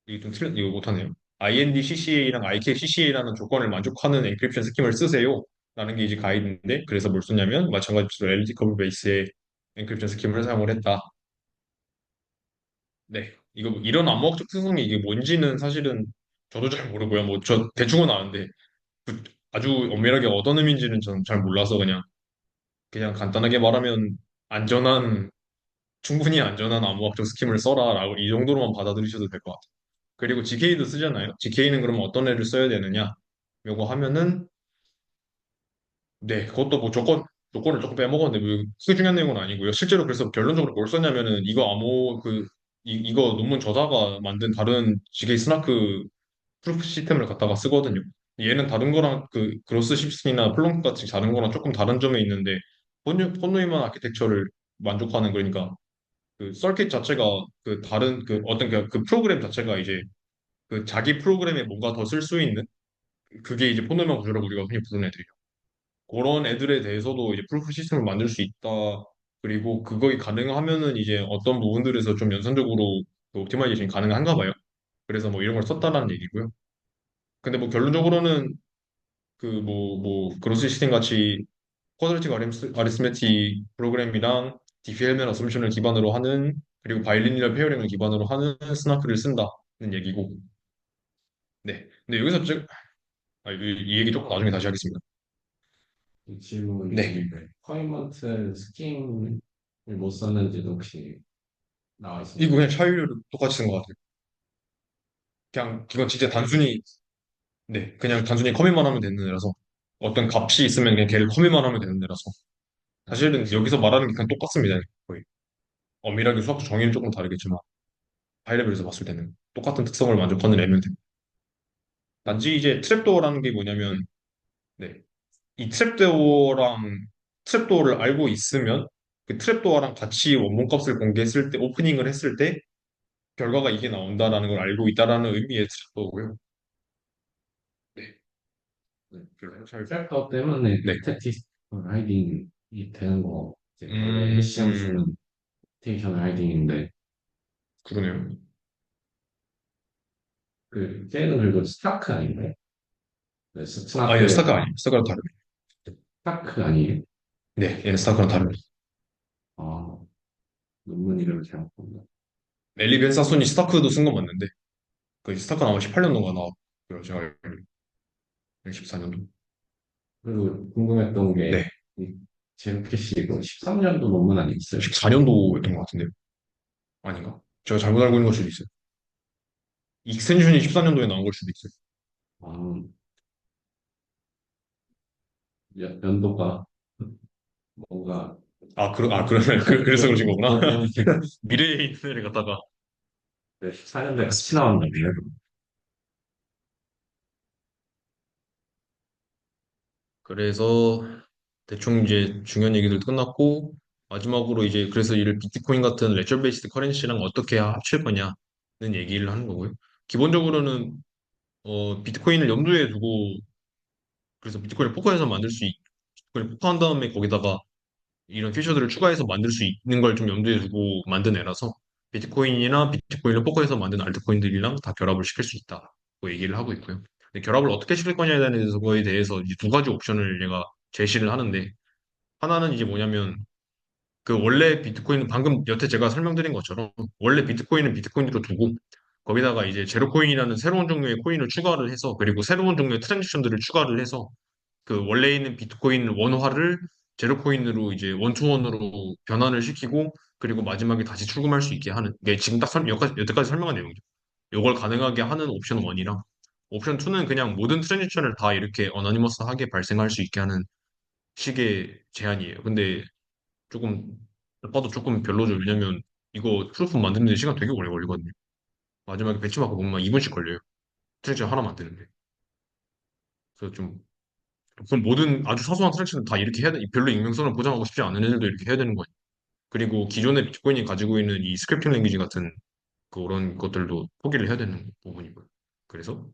이게 좀 이거 못하네요. INDCCA랑 IKCCA라는 조건을 만족하는 엔크립션 스킴을 쓰세요. 라는 게 이제 가이드인데 그래서 뭘 썼냐면 마찬가지로 LD 커브 베이스의 엔크립션 스킴을 사용을 했다. 네. 이거 이런 암호학적 특성이 이게 뭔지는 사실은 저도 잘 모르고요. 뭐 저 대충은 아는데 아주 엄밀하게 어떤 의미인지는 전 잘 몰라서 그냥 간단하게 말하면 안전한 충분히 안전한 암호학적 스킴을 써라라고 이 정도로만 받아들이셔도 될 것 같아요. 그리고 GK도 쓰잖아요. GK는 그러면 어떤 애를 써야 되느냐? 요거 하면은 네, 그것도 뭐 조건을 조금 빼먹었는데 뭐 크게 중요한 내용은 아니고요. 실제로 그래서 결론적으로 뭘 썼냐면은 이거 암호 이거 논문 저자가 만든 다른 GK 스나크 프루프 시스템을 갖다가 쓰거든요. 얘는 다른 거랑 그 그로스 십슨이나 플렁크 같이 다른 거랑 조금 다른 점에 있는데 폰노이만 아키텍처를 만족하는 그러니까 그 서킷 자체가 그 다른 그 어떤 그 프로그램 자체가 이제 그 자기 프로그램에 뭔가 더 쓸 수 있는 그게 이제 폰노이만 구조라고 우리가 흔히 부르는 애들이에요. 그런 애들에 대해서도 이제 프루프 시스템을 만들 수 있다. 그리고 그거이 가능하면은 이제 어떤 부분들에서 좀 연산적으로 그 옵티마이제이션이 가능한가 봐요. 그래서 뭐 이런 걸 썼다라는 얘기고요. 근데 뭐 결론적으로는 그 그로스 시스템 같이 쿼드라틱 아리스메틱 프로그램이랑 디피헬멘 어섬션을 기반으로 하는 그리고 바이리니얼 페어링을 기반으로 하는 스나크를 쓴다는 얘기고 네 근데 여기서 이 얘기 조금 나중에 다시 하겠습니다. 이 질문이 네 있는데 커미먼트 스킨을 못 썼는지도 혹시 나와 이거 있었나요? 그냥 차이를 똑같이 쓴 것 같아요. 그냥 이건 진짜 단순히 네 그냥 단순히 커밋만 하면 되는 애라서 어떤 값이 있으면 그냥 걔를 커밋만 하면 되는 애라서 사실은 여기서 말하는 게 그냥 똑같습니다. 거의 엄밀하게 수학적 정의는 조금 다르겠지만 하이레벨에서 봤을 때는 똑같은 특성을 만족하는 애면 됩니다. 단지 이제 트랩도어라는 게 뭐냐면 네, 이 트랩도어를 알고 있으면 그 트랩도어랑 같이 원본값을 공개했을 때 오프닝을 했을 때 결과가 이게 나온다라는 걸 알고 있다라는 의미의 트랩도어고요. 네, 네. 별로 잘 팩터 때문에 네, 스태티스틱 하이딩이 되는 거 이제 원래 해시 함수는 스테이션 하이딩인데 그러네요. 그 쟤는 그리고 스타크 아닌가요? 네, 아니요, 스타크 스타크가 아니에요. 스타크랑 다릅니다. 스타크 아니에요? 네, 얘는 스타크랑 다릅니다. 아 논문 이름을 잘못 본다. 멜리 벤사손이 스타크도 쓴 건 맞는데 그 스타크는 아마 18년도가 나왔고요. 제가 알기로는 14년도. 그리고 궁금했던 게 네, 이 제로캐시 이거 13년도 논문 아니었어요? 14년도였던 것 같은데요. 아닌가? 제가 잘못 알고 있는 걸 수도 있어요. 익스텐션이 14년도에 나온 걸 수도 있어요. 아, 연도가 뭔가 그러면 그래서 그러신 거구나. 네, 미래에 있는 애를 갖다가 14년도에 같이 나왔나 보네요. 그래서 대충 이제 중요한 얘기들 끝났고 마지막으로 이제 그래서 이를 비트코인 같은 레저 베이스드 커런시랑 어떻게 합칠 거냐는 얘기를 하는 거고요. 기본적으로는 비트코인을 염두에 두고 그래서 비트코인을 포커해서 비트코인을 포커한 다음에 거기다가 이런 피처들을 추가해서 만들 수 있는 걸 좀 염두에 두고 만든 애라서 비트코인이나 비트코인을 포커해서 만든 알트코인들이랑 다 결합을 시킬 수 있다고 얘기를 하고 있고요. 근데 결합을 어떻게 시킬 거냐에 대해서 거에 대해서 이제 두 가지 옵션을 얘가 제시를 하는데 하나는 이제 뭐냐면 그 원래 비트코인은 방금 여태 제가 설명드린 것처럼 원래 비트코인은 비트코인으로 두고 거기다가 이제 제로코인이라는 새로운 종류의 코인을 추가를 해서 그리고 새로운 종류의 트랜지션들을 추가를 해서 그 원래 있는 비트코인 원화를 제로코인으로 이제 원투원으로 변환을 시키고 그리고 마지막에 다시 출금할 수 있게 하는 게 지금 딱 여태까지 설명한 내용이죠. 이걸 가능하게 하는 옵션 1이랑 옵션 2는 그냥 모든 트랜지션을 다 이렇게 어너니머스하게 발생할 수 있게 하는 식의 제한이에요. 근데 조금 봐도 조금 별로죠. 왜냐면 이거 프로프 만드는 데 시간 되게 오래 걸리거든요. 마지막에 배치마크 보면 2분씩 걸려요. 트랜지션 하나 만드는데. 그래서 좀 그럼 모든 아주 사소한 트랙션은 다 이렇게 해야 돼. 별로 익명성을 보장하고 싶지 않은 애들도 이렇게 해야 되는 거예요. 그리고 기존의 비트코인이 가지고 있는 이 스크립팅 랭귀지 같은 그런 것들도 포기를 해야 되는 부분이고요. 그래서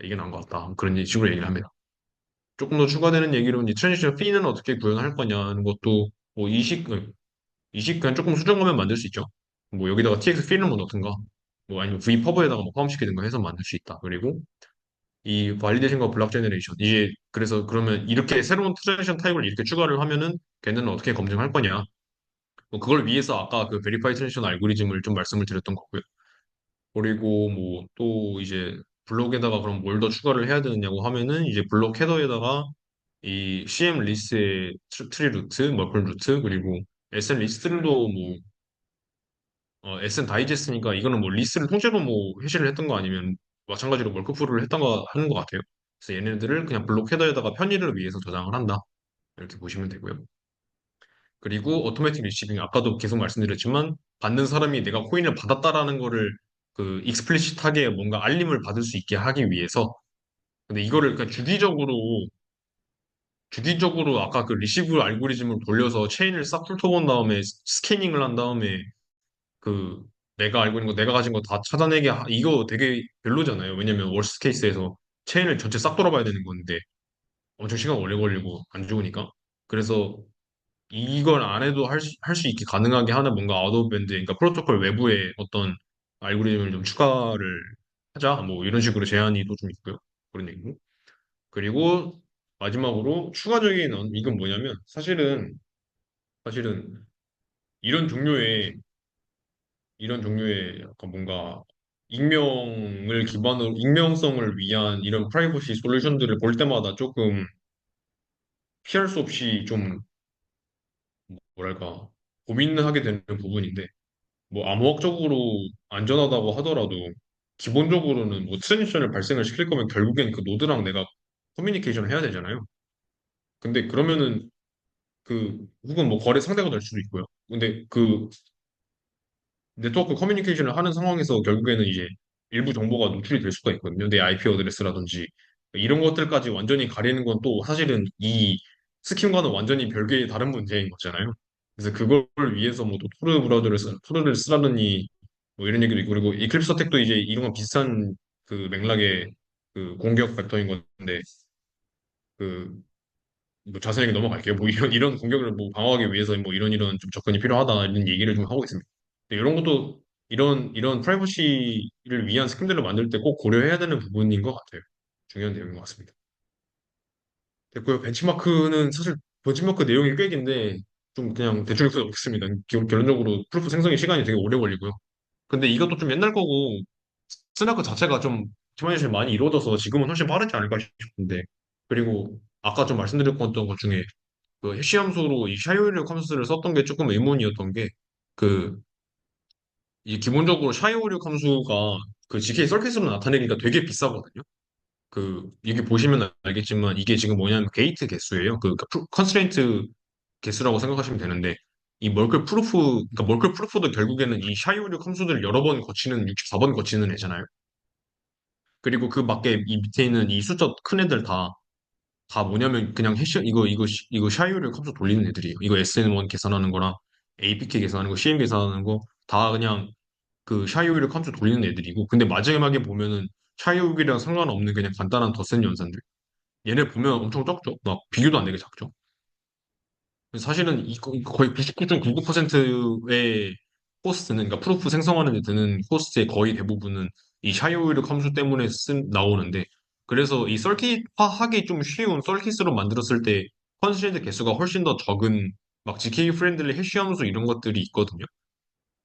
이게 나은 것 같다. 그런 식으로 얘기를 합니다. 조금 더 추가되는 얘기로 이제 트랜지션 피는 어떻게 구현할 거냐는 것도 뭐 이식 그냥 조금 수정하면 만들 수 있죠. 뭐 여기다가 TX 필름을 넣든가 뭐 아니면 V퍼브에다가 뭐 포함시키든가 해서 만들 수 있다. 그리고 이 발리데이션과 블록 제너레이션 이게 그래서 그러면 이렇게 새로운 트랜지션 타입을 이렇게 추가를 하면은 걔네는 어떻게 검증할 거냐? 뭐 그걸 위해서 아까 그 베리파이 트랜지션 알고리즘을 좀 말씀을 드렸던 거고요. 그리고 뭐 또 이제 블록에다가 그럼 뭘 더 추가를 해야 되느냐고 하면은 이제 블록 헤더에다가 이 CM 리스트의 트리 루트, 머플 루트 그리고 SN 리스트도 뭐 SN 다이제스트니까 이거는 뭐 리스트를 통째로 뭐 해시를 했던 거 아니면 마찬가지로 월크풀을 했던 거 하는 것 같아요. 그래서 얘네들을 그냥 블록 헤더에다가 편의를 위해서 저장을 한다. 이렇게 보시면 되고요. 그리고 오토매틱 리시빙 아까도 계속 말씀드렸지만 받는 사람이 내가 코인을 받았다라는 거를 그 익스플리시트하게 뭔가 알림을 받을 수 있게 하기 위해서 근데 이거를 그냥 주기적으로 아까 그 리시브 알고리즘을 돌려서 체인을 싹 훑어본 다음에 스캐닝을 한 다음에 그 내가 알고 있는 거 내가 가진 거 다 찾아내게 이거 되게 별로잖아요. 왜냐면 월스트 케이스에서 체인을 전체 싹 돌아봐야 되는 건데 엄청 시간 오래 걸리고 안 좋으니까. 그래서 이걸 안 해도 할 수 있게 가능하게 하는 뭔가 아웃오브밴드, 그러니까 프로토콜 외부에 어떤 알고리즘을 좀 추가를 하자. 뭐 이런 식으로 제안이 또 좀 있고요. 그런 얘기고. 그리고 마지막으로 추가적인 이건 뭐냐면 사실은 이런 종류의 약간 뭔가 익명성을 위한 이런 프라이버시 솔루션들을 볼 때마다 조금 피할 수 없이 좀 뭐랄까 고민을 하게 되는 부분인데 뭐 암호학적으로 안전하다고 하더라도 기본적으로는 뭐 트랜지션을 발생을 시킬 거면 결국엔 그 노드랑 내가 커뮤니케이션을 해야 되잖아요. 근데 그러면은 그 혹은 뭐 거래 상대가 될 수도 있고요. 근데 그 네트워크 커뮤니케이션을 하는 상황에서 결국에는 이제 일부 정보가 노출이 될 수가 있거든요. 내 IP 어드레스라든지 이런 것들까지 완전히 가리는 건 또 사실은 이 스킴과는 완전히 별개의 다른 문제인 거잖아요. 그래서 그걸 위해서 뭐 또 토르를 쓰라느니 뭐 이런 얘기도 있고 그리고 이클립스 어택도 이제 이런 건 비슷한 그 맥락의 그 공격 벡터인 건데 그 뭐 자세하게 넘어갈게요. 뭐 이런 공격을 뭐 방어하기 위해서 뭐 이런 좀 접근이 필요하다 이런 얘기를 좀 하고 있습니다. 근데 이런 것도 이런 프라이버시를 위한 스킨들을 만들 때 꼭 고려해야 되는 부분인 것 같아요. 중요한 내용인 것 같습니다. 됐고요. 벤치마크는 사실 벤치마크 내용이 꽤 긴데 좀 그냥 대충 해서 없습니다. 결론적으로 프루프 생성에 시간이 되게 오래 걸리고요. 근데 이것도 좀 옛날 거고 스나크 자체가 좀 오토메이션이 많이 이루어져서 지금은 훨씬 빠르지 않을까 싶은데 그리고 아까 좀 말씀드렸던 것 중에 그 해시 함수로 이 샤이오리오 함수를 썼던 게 조금 의문이었던 게 그 이 기본적으로 샤이오리오 함수가 그 GK 서킷으로 나타내기가 되게 비싸거든요. 그 여기 보시면 알겠지만 이게 지금 뭐냐면 게이트 개수예요. 그 컨스트레인트 개수라고 생각하시면 되는데 이 멀클 프루프도 결국에는 이 샤이오리오 함수들을 여러 번 거치는 64번 거치는 애잖아요. 그리고 그 밖에 이 밑에 있는 이 숫자 큰 애들 다 뭐냐면 그냥 이거 샤이오를 값으로 돌리는 애들이에요. 이거 SN1 계산하는 거랑 APK 계산하는 거, CM 계산하는 거 다 그냥 그 샤이오를 값으로 돌리는 애들이고 근데 마지막에 보면은 샤이오이랑 상관없는 그냥 간단한 덧셈 연산들 얘네 보면 엄청 적죠. 막 비교도 안 되게 작죠. 사실은 이거 거의 99.99%의 코스트는 그러니까 프루프 생성하는 데 드는 코스트의 거의 대부분은 이 샤이오이르 함수 때문에 나오는데 그래서 이 서킷화하기 좀 쉬운 서킷으로 만들었을 때 컨스트레인트 개수가 훨씬 더 적은 막 GK 프렌들리 해시 함수 이런 것들이 있거든요.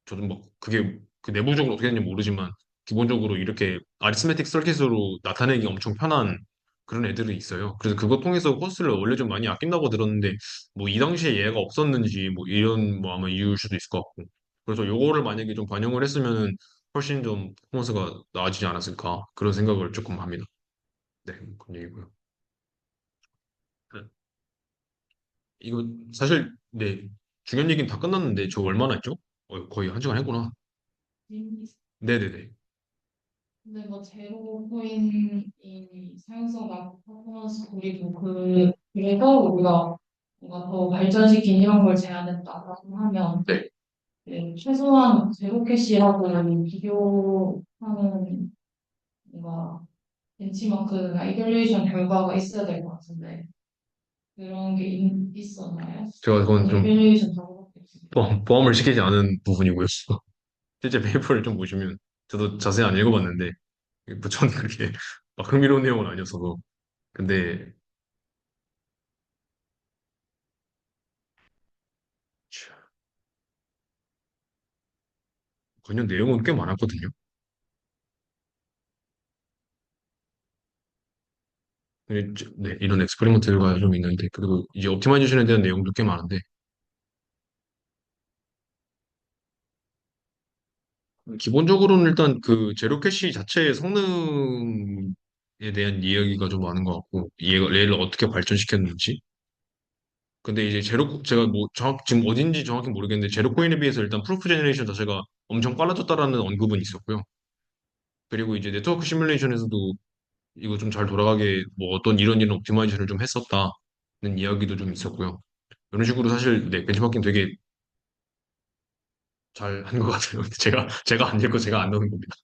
저도 뭐 그게 그 내부적으로 어떻게 되는지 모르지만 기본적으로 이렇게 아리스메틱 서킷으로 나타내기 엄청 편한 그런 애들이 있어요. 그래서 그거 통해서 코스를 원래 좀 많이 아낀다고 들었는데 뭐 이 당시에 얘가 없었는지 뭐 이런 뭐 아마 이유일 수도 있을 것 같고 그래서 요거를 만약에 좀 반영을 했으면은 훨씬 좀 퍼포먼스가 나아지지 않았을까 그런 생각을 조금 합니다. 네, 그런 얘기고요. 네. 이거 사실 네 중요한 얘기는 다 끝났는데 저 얼마나 했죠? 거의 한 시간 했구나. 네네네. 근데 뭐 제로 코인이 사용성과 퍼포먼스 그리고 그래서 우리가 뭔가 더 발전시킨 이런 걸 제안했다라고 하면 네. 최소한 제로 캐시하고 비교하는 뭔가 벤치마크나 이퀄레이션 결과가 있어야 될 것 같은데 그런 게 있었나요? 제가 그건 좀 이퀄레이션 결과밖에 없어요. 포함을 시키지 않은 부분이고요. 실제 페이퍼를 좀 보시면 저도 자세히 안 읽어봤는데 저는 그렇게 막 흥미로운 내용은 아니었어서 근데 관련 내용은 꽤 많았거든요. 네, 이런 엑스페리먼트가 좀 있는데 그리고 이제 옵티마이제이션에 대한 내용도 꽤 많은데 기본적으로는 일단 그 제로 캐시 자체의 성능에 대한 이야기가 좀 많은 것 같고 얘가 얘를 어떻게 발전시켰는지 근데 이제 제가 뭐 지금 어딘지 정확히 모르겠는데 제로 코인에 비해서 일단 프루프 제너레이션 자체가 엄청 빨라졌다라는 언급은 있었고요. 그리고 이제 네트워크 시뮬레이션에서도 이거 좀 잘 돌아가게 뭐 어떤 이런 옵티마이제션을 좀 했었다는 이야기도 좀 있었고요. 이런 식으로 사실 네, 벤치마킹 되게 잘 한 것 같아요. 제가 안 읽고 제가 안 넣은 겁니다.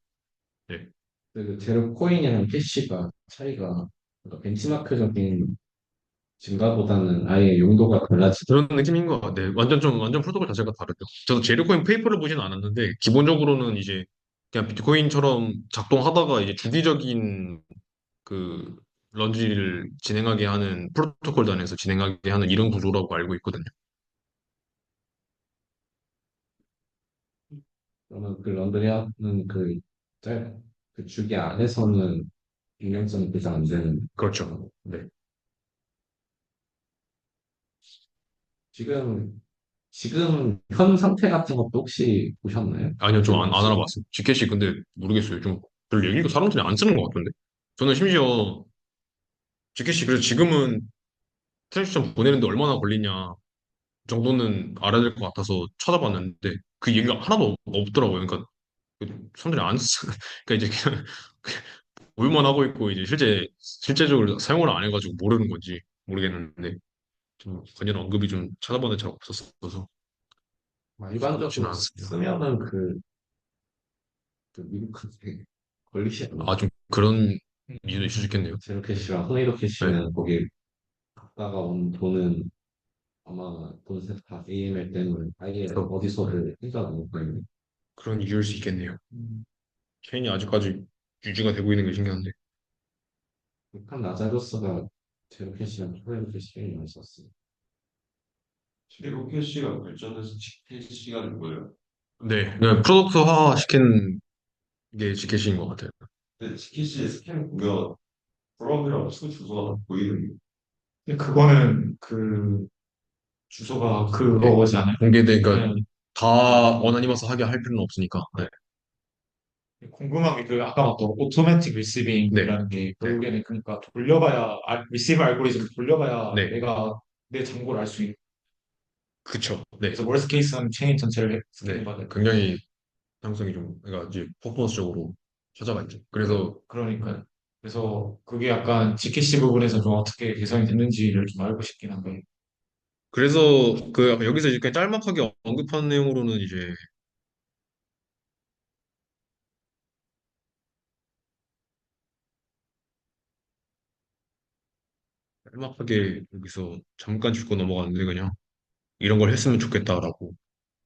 네. 그 제로 코인이랑 캐시가 차이가 그러니까 벤치마크적인 증가보다는 아예 용도가 달라지다. 그런 느낌인 것 같아요. 완전 프로토콜 자체가 다르죠. 저도 제로코인 페이퍼를 보진 않았는데 기본적으로는 이제 그냥 비트코인처럼 작동하다가 이제 주기적인 그 런지를 진행하게 하는 프로토콜 단에서 진행하게 하는 이런 구조라고 알고 있거든요. 그러면 그 런드리하는 그 주기 안에서는 익명성이 보장 안 되는. 그렇죠. 네. 지금 지금 현 상태 같은 것도 혹시 보셨나요? 아니요, 좀 안 혹시? 알아봤어요. 지켓이 근데 모르겠어요. 좀 별 얘기가 사람들이 안 쓰는 것 같던데. 저는 심지어 지켓이 그래서 지금은 트랜지션 보내는데 얼마나 걸리냐 정도는 알아야 될 것 같아서 찾아봤는데 그 얘기가 하나도 없더라고요. 그러니까 그 사람들이 안 쓰, 그러니까 이제 그냥 보유만 하고 있고 이제 실제적으로 사용을 안 해가지고 모르는 건지 모르겠는데 좀 관련 언급이 좀 찾아보는 잘 없었어서 좋지는 일반적으로 않았습니다. 쓰면은 그 미국한테 걸리지 않나요? 아, 좀 그런 이유도 있을 수 있겠네요. 제로 캐시랑 토네이도 네, 캐시는 거기 갔다가 온 돈은 아마 돈세 다 AML 때문에 아예 그래서 어디서를 해결 안 거예요. 그런 이유일 수 있겠네요. 케인이 아직까지 유지가 되고 있는 게 신기한데. 북한 나자로스가 제로 캐시랑 토네이도 캐시 게임 많이 썼어요. 최고 캐시가 발전해서 캐시가 된 거예요. 네, 그냥 프로덕트화 시킨 게 지켓인 것 같아요. 근데 캐시 스캔 보면 프로그램 수 주소가 보이는 근데 그거는 그 주소가 예, 그거잖아요. 공개된, 그러니까 네. 다 어나니머스 하게 할 필요는 없으니까. 네, 궁금한 게 그 아까 말했던 오토매틱 네, 리시빙이라는 게 네, 결국에는 그러니까 돌려봐야 리시브 알고리즘 돌려봐야 네, 내가 내 정보를 알 수 있는. 그쵸. 네, 그래서 월스 케이스는 체인 전체를 네, 스캔해봐야 돼. 굉장히 상성이 좀, 그러니까 이제 퍼포먼스적으로 찾아가 있죠. 그래서 그러니까 그래서 그게 약간 GKC 부분에서 좀 어떻게 개선이 됐는지를 좀 알고 싶긴 한데. 그래서 그 약간 여기서 이렇게 짤막하게 언급한 내용으로는 이제 짤막하게 여기서 잠깐 짚고 넘어갔는데 그냥 이런 걸 했으면 좋겠다라고.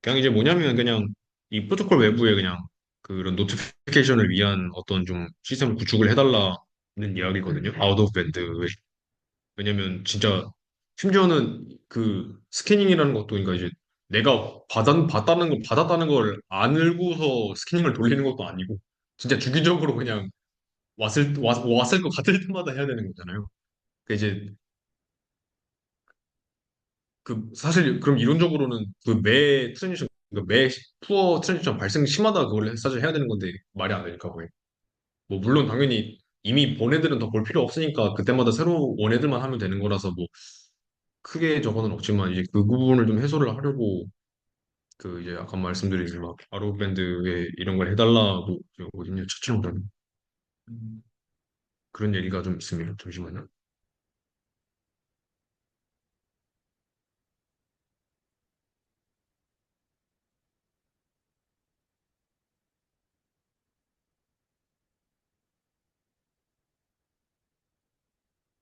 그냥 이제 뭐냐면 그냥 이 프로토콜 외부에 그냥 그런 노티피케이션을 위한 어떤 좀 시스템을 구축을 해달라는 이야기거든요. 아웃 오브 밴드에. 왜냐면 진짜 심지어는 그 스캐닝이라는 것도 그러니까 이제 내가 받았다는 걸 알고서 스캐닝을 돌리는 것도 아니고 진짜 주기적으로 그냥 왔을 것 같을 때마다 해야 되는 거잖아요. 그 이제 그 사실 그럼 이론적으로는 그 매 트랜지션 매 푸어 트랜지션 발생 시마다 그걸 사실 해야 되는 건데 말이 안 되니까 거의 뭐 물론 당연히 이미 본 애들은 더 볼 필요 없으니까 그때마다 새로 원 애들만 하면 되는 거라서 뭐 크게 저거는 없지만 이제 그 부분을 좀 해소를 하려고 그 이제 아까 말씀드린 막 아로밴드에 이런 걸 해달라고 어딨냐 차치롱 음, 그런 얘기가 좀 있습니다. 잠시만요.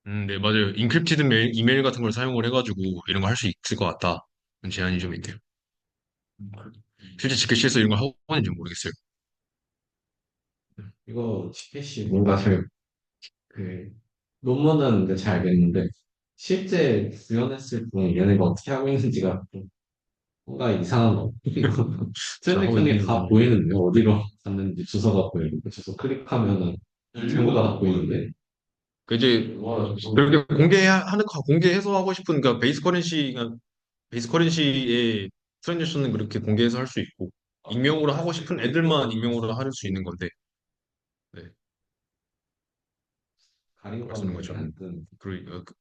네, 맞아요. 인크립티드 이메일 같은 걸 사용을 해가지고 이런 거 할 수 있을 것 같다. 그런 제안이 좀 있대요. 실제 지켓시에서 이런 걸 하고 있는지 모르겠어요. 이거 티켓이 뭔가 그 논문은 이제 잘 알겠는데 실제 구현했을 때 얘네가 어떻게 하고 있는지가 좀 뭔가 이상한 거. 하고 트랜잭션이 있는 다 거. 보이는데 어디로 갔는지 주소가 보이고 주소 클릭하면은 정보가 다 보이는데 그 이제 와, 그렇게 공개해서 하고 싶은 그러니까 베이스 커런시의 트랜지션은 그렇게 공개해서 할 수 있고 익명으로 하고 싶은 애들만 익명으로 할 수 있는 건데 네, 가린 말씀인 거는 여기 거죠. 안 뜨는.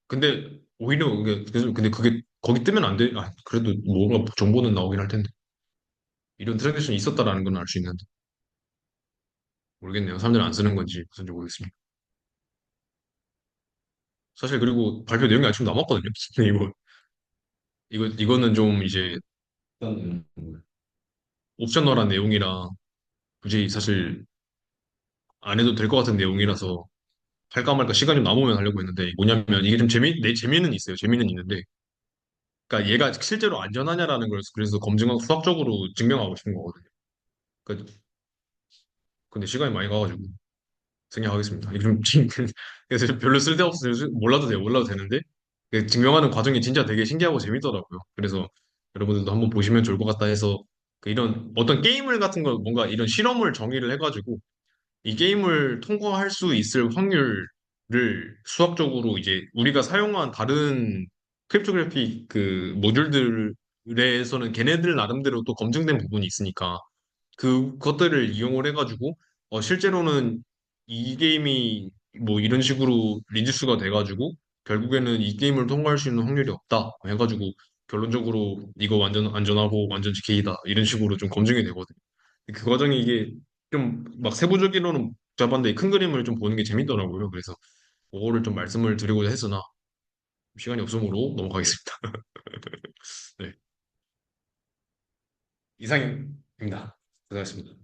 근데 오히려 근데 그게 거기 뜨면 안 돼. 아, 그래도 뭐가 정보는 나오긴 할 텐데 이런 트랜지션이 있었다라는 건 알 수 있는데 모르겠네요. 사람들이 안 쓰는 건지 무슨지 모르겠습니다. 사실 그리고 발표 내용이 아직 좀 남았거든요. 이거는 좀 이제 어떤 내용? 옵셔널한 내용이라 굳이 사실 안 해도 될 것 같은 내용이라서 할까 말까 시간이 좀 남으면 하려고 했는데 뭐냐면 이게 좀 내 재미는 있어요. 재미는 있는데 그러니까 얘가 실제로 안전하냐라는 걸 그래서 검증하고 수학적으로 증명하고 싶은 거거든요. 그러니까 근데 시간이 많이 가가지고 생략하겠습니다. 이게 좀 그래서 좀 별로 쓸데없어 몰라도 되는데 그 증명하는 과정이 진짜 되게 신기하고 재밌더라고요. 그래서 여러분들도 한번 보시면 좋을 것 같다 해서 그 이런 어떤 게임을 같은 거 뭔가 이런 실험을 정의를 해가지고 이 게임을 통과할 수 있을 확률을 수학적으로 이제 우리가 사용한 다른 크립토그래픽 그 모듈들에서는 걔네들 나름대로 또 검증된 부분이 있으니까 그것들을 이용을 해가지고 실제로는 이 게임이 뭐 이런 식으로 리듀스가 돼가지고 결국에는 이 게임을 통과할 수 있는 확률이 없다 해가지고 결론적으로 이거 완전 안전하고 완전 지키다 이런 식으로 좀 검증이 되거든요. 그 과정이 이게 좀 막 세부적으로는 복잡한데 큰 그림을 좀 보는 게 재밌더라고요. 그래서 그거를 좀 말씀을 드리고자 했으나 시간이 없으므로 넘어가겠습니다. 네, 이상입니다. 고생하셨습니다.